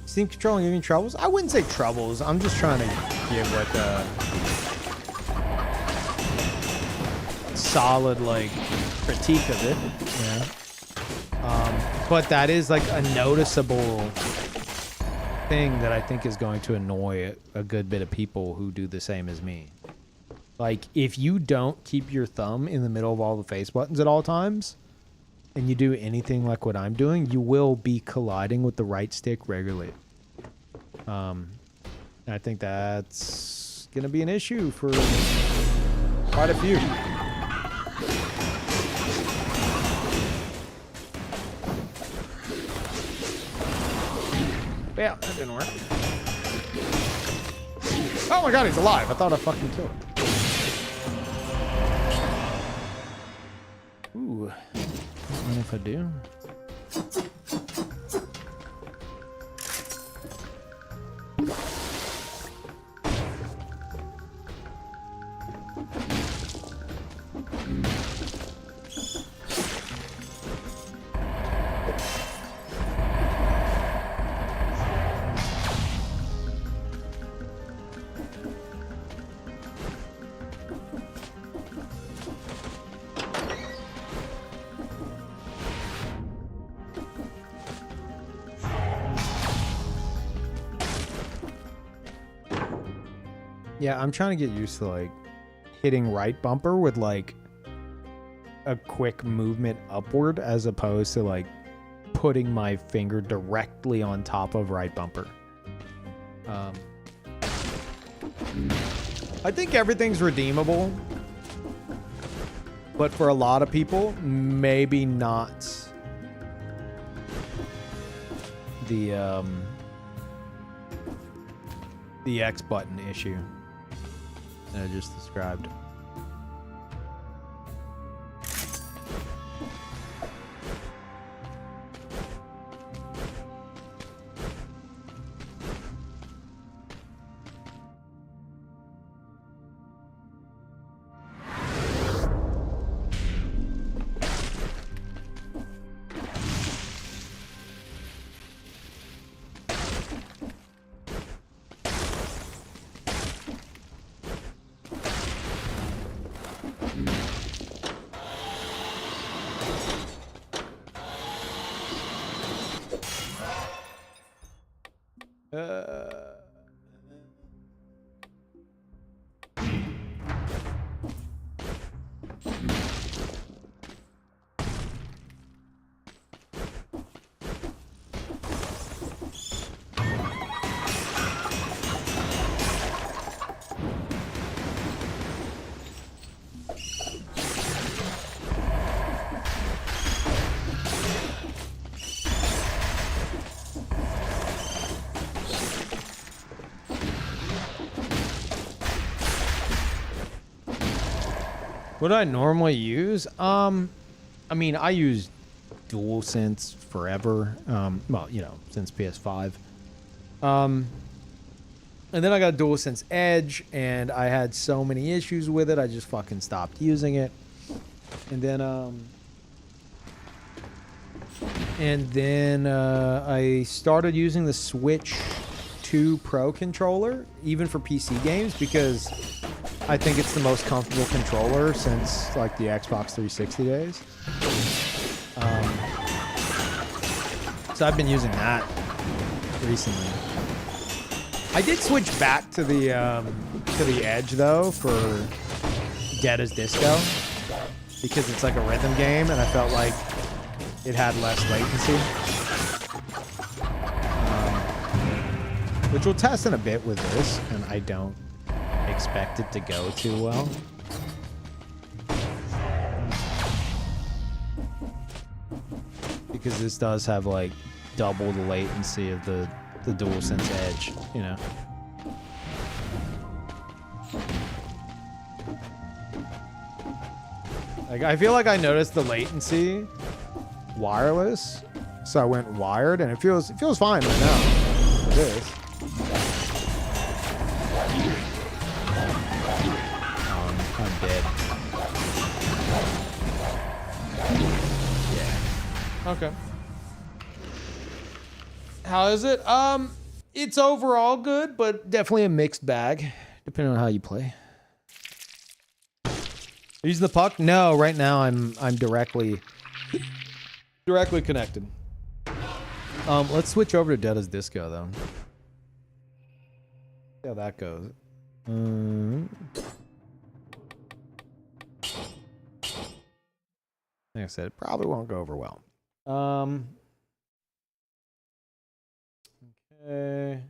Steam controlling giving troubles? I wouldn't say troubles. I'm just trying to give like a solid like critique of it. Yeah. But that is like a noticeable thing that I think is going to annoy a good bit of people who do the same as me. Like if you don't keep your thumb in the middle of all the face buttons at all times, and you do anything like what I'm doing, you will be colliding with the right stick regularly. I think that's gonna be an issue for quite a few. Yeah, that didn't work. Oh my god, he's alive. I thought I fucking killed him. Ooh. What if I do? Yeah, I'm trying to get used to like hitting right bumper with like a quick movement upward as opposed to like putting my finger directly on top of right bumper. I think everything's redeemable, but for a lot of people, maybe not the X button issue that I just described. What do I normally use? I mean, I use DualSense forever. Well, you know, since PS5. And then I got DualSense Edge, and I had so many issues with it, I just fucking stopped using it. And then I started using the Switch 2 Pro controller, even for PC games, because I think it's the most comfortable controller since like the Xbox 360 days. So I've been using that recently. I did switch back to the Edge though for Dead as Disco because it's like a rhythm game, and I felt like it had less latency. Which we'll test in a bit with this, and I don't expect it to go too well. Because this does have like double the latency of the DualSense Edge, you know. Like I feel like I noticed the latency wireless, so I went wired, and it feels fine right now. It is. I'm dead. Yeah. Okay. How is it? It's overall good, but definitely a mixed bag, depending on how you play. Using the puck? No, right now I'm directly connected. Let's switch over to Dead as Disco though. See how that goes. Like I said, it probably won't go over well. Okay.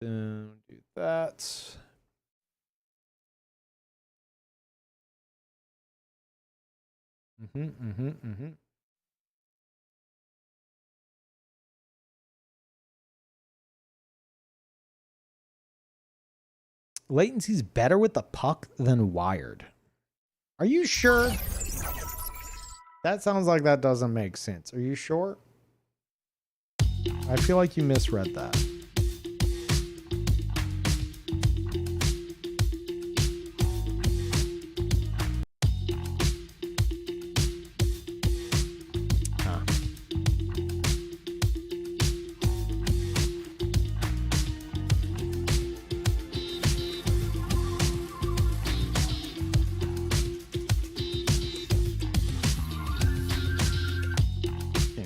Then do that. Latency's better with the puck than wired. Are you sure? That sounds like that doesn't make sense. Are you sure? I feel like you misread that.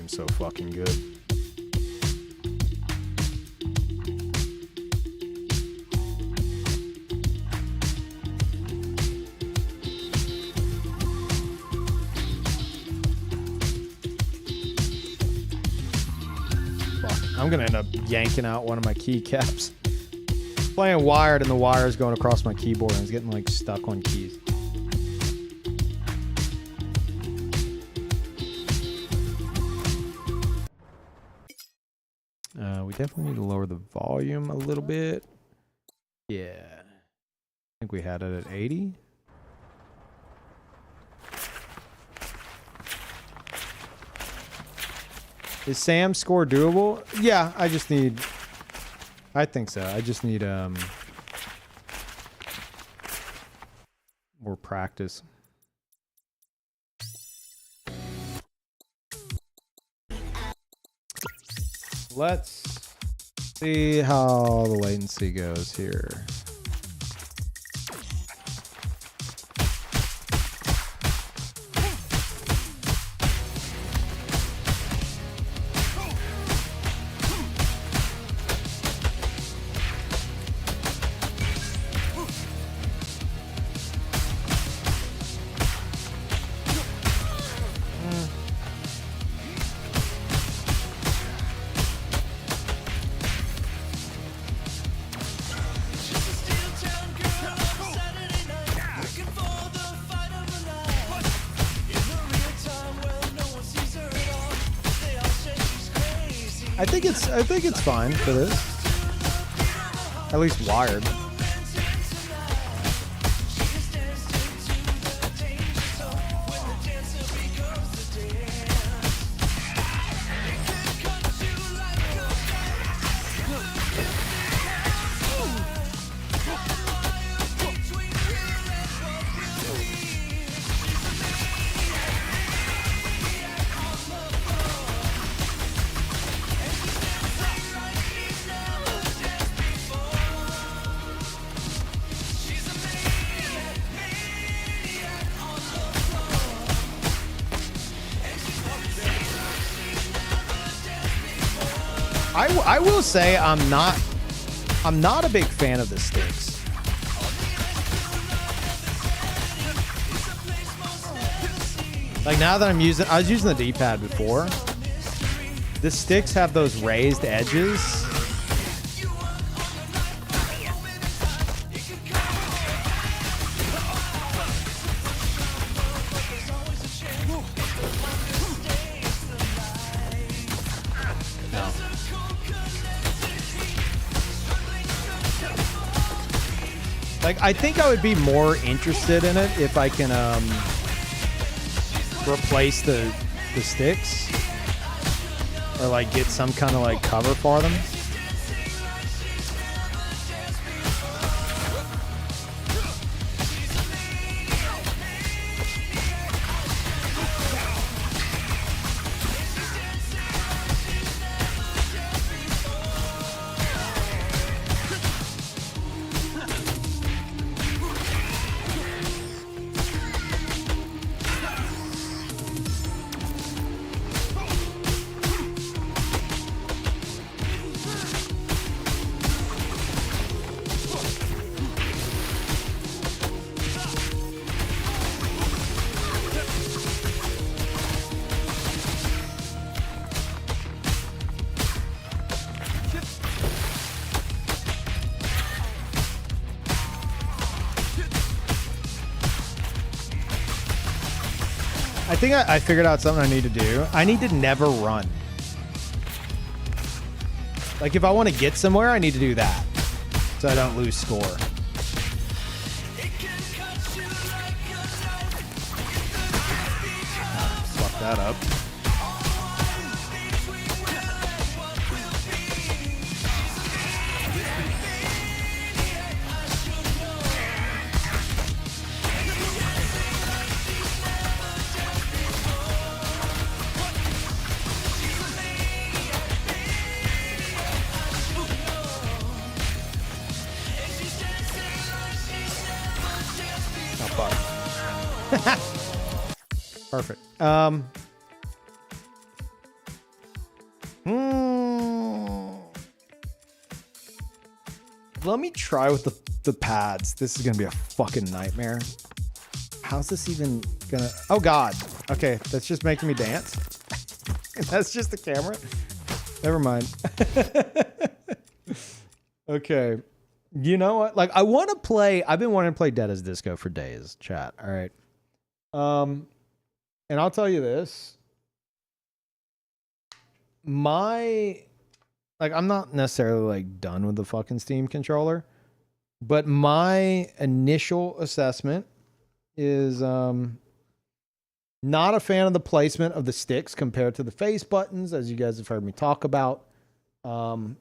So fucking good. I'm gonna end up yanking out one of my keycaps. Playing wired and the wire's going across my keyboard and it's getting like stuck on keys. We definitely need to lower the volume a little bit. Yeah. I think we had it at 80. Is Sam's score doable? Yeah, I think so. I just need more practice. Let's see how the latency goes here. I think it's fine for this. At least wired. I will say I'm not a big fan of the sticks. Like now that I was using the D-pad before. The sticks have those raised edges. Like, I think I would be more interested in it if I can replace the sticks or like get some kind of like cover for them. I think I figured out something I need to do. I need to never run. Like if I want to get somewhere, I need to do that so I don't lose score. Fuck that up. Perfect. Let me try with the pads. This is gonna be a fucking nightmare. How's this even gonna? Oh God. Okay, that's just making me dance. That's just the camera. Never mind. Okay. You know what? Like, I want to play. I've been wanting to play Dead as Disco for days, chat. All right. And I'll tell you this. I'm not necessarily like done with the fucking Steam controller, but my initial assessment is not a fan of the placement of the sticks compared to the face buttons, as you guys have heard me talk about. And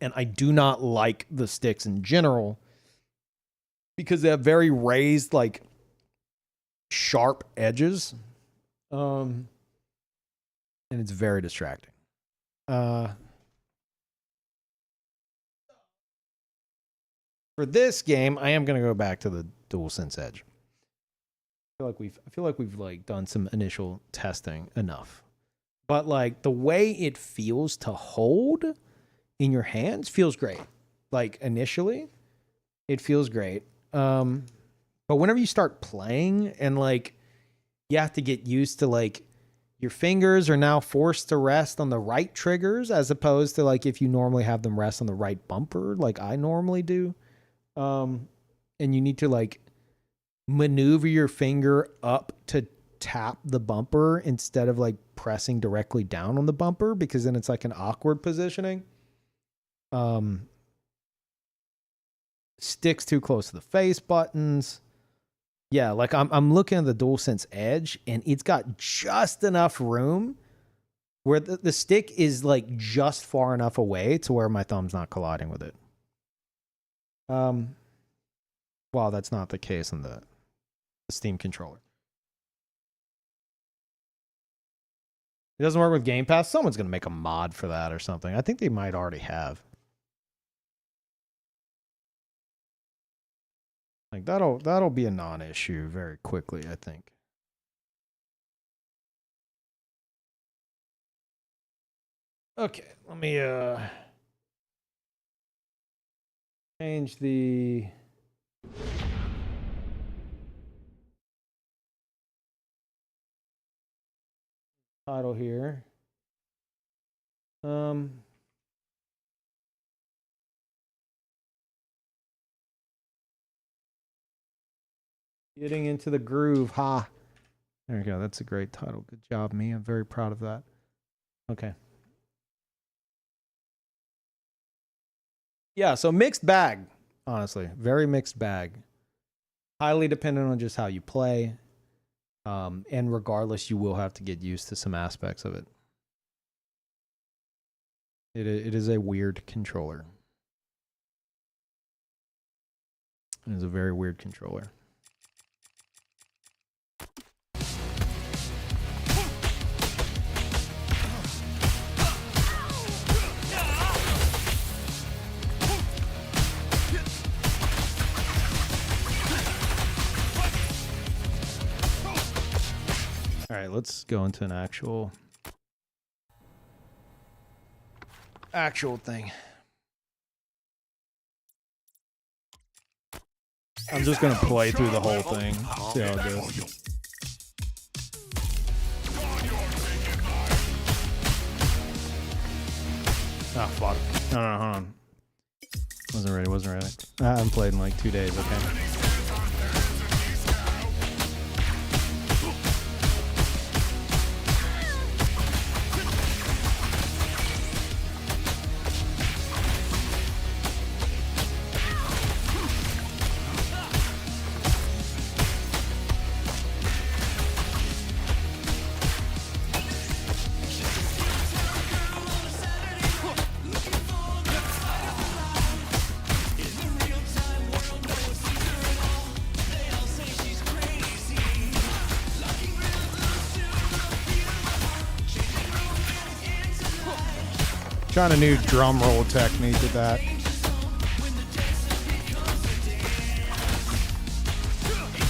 I do not like the sticks in general because they have very raised, like, sharp edges. And it's very distracting. For this game, I am going to go back to the DualSense Edge. I feel like we've like done some initial testing enough. But like the way it feels to hold in your hands feels great. Like initially, it feels great. But whenever you start playing and like you have to get used to like your fingers are now forced to rest on the right triggers as opposed to like if you normally have them rest on the right bumper like I normally do. And you need to like maneuver your finger up to tap the bumper instead of like pressing directly down on the bumper because then it's like an awkward positioning. Sticks too close to the face buttons. Yeah, like I'm looking at the DualSense Edge and it's got just enough room where the stick is like just far enough away to where my thumb's not colliding with it. Well, that's not the case on the Steam controller. It doesn't work with Game Pass. Someone's going to make a mod for that or something. I think they might already have. Like that'll be a non-issue very quickly, I think. Okay, let me change the title here. Getting into the groove, ha. There we go. That's a great title. Good job, me. I'm very proud of that. Okay. Yeah, so mixed bag, honestly. Very mixed bag. Highly dependent on just how you play. And regardless, you will have to get used to some aspects of it. It is a weird controller. It is a very weird controller. All right, let's go into an actual thing. I'm just gonna play through the whole thing, see how it goes. Oh fuck! No, hold on. Wasn't ready. I haven't played in like 2 days. Okay. Trying a new drum roll technique with that.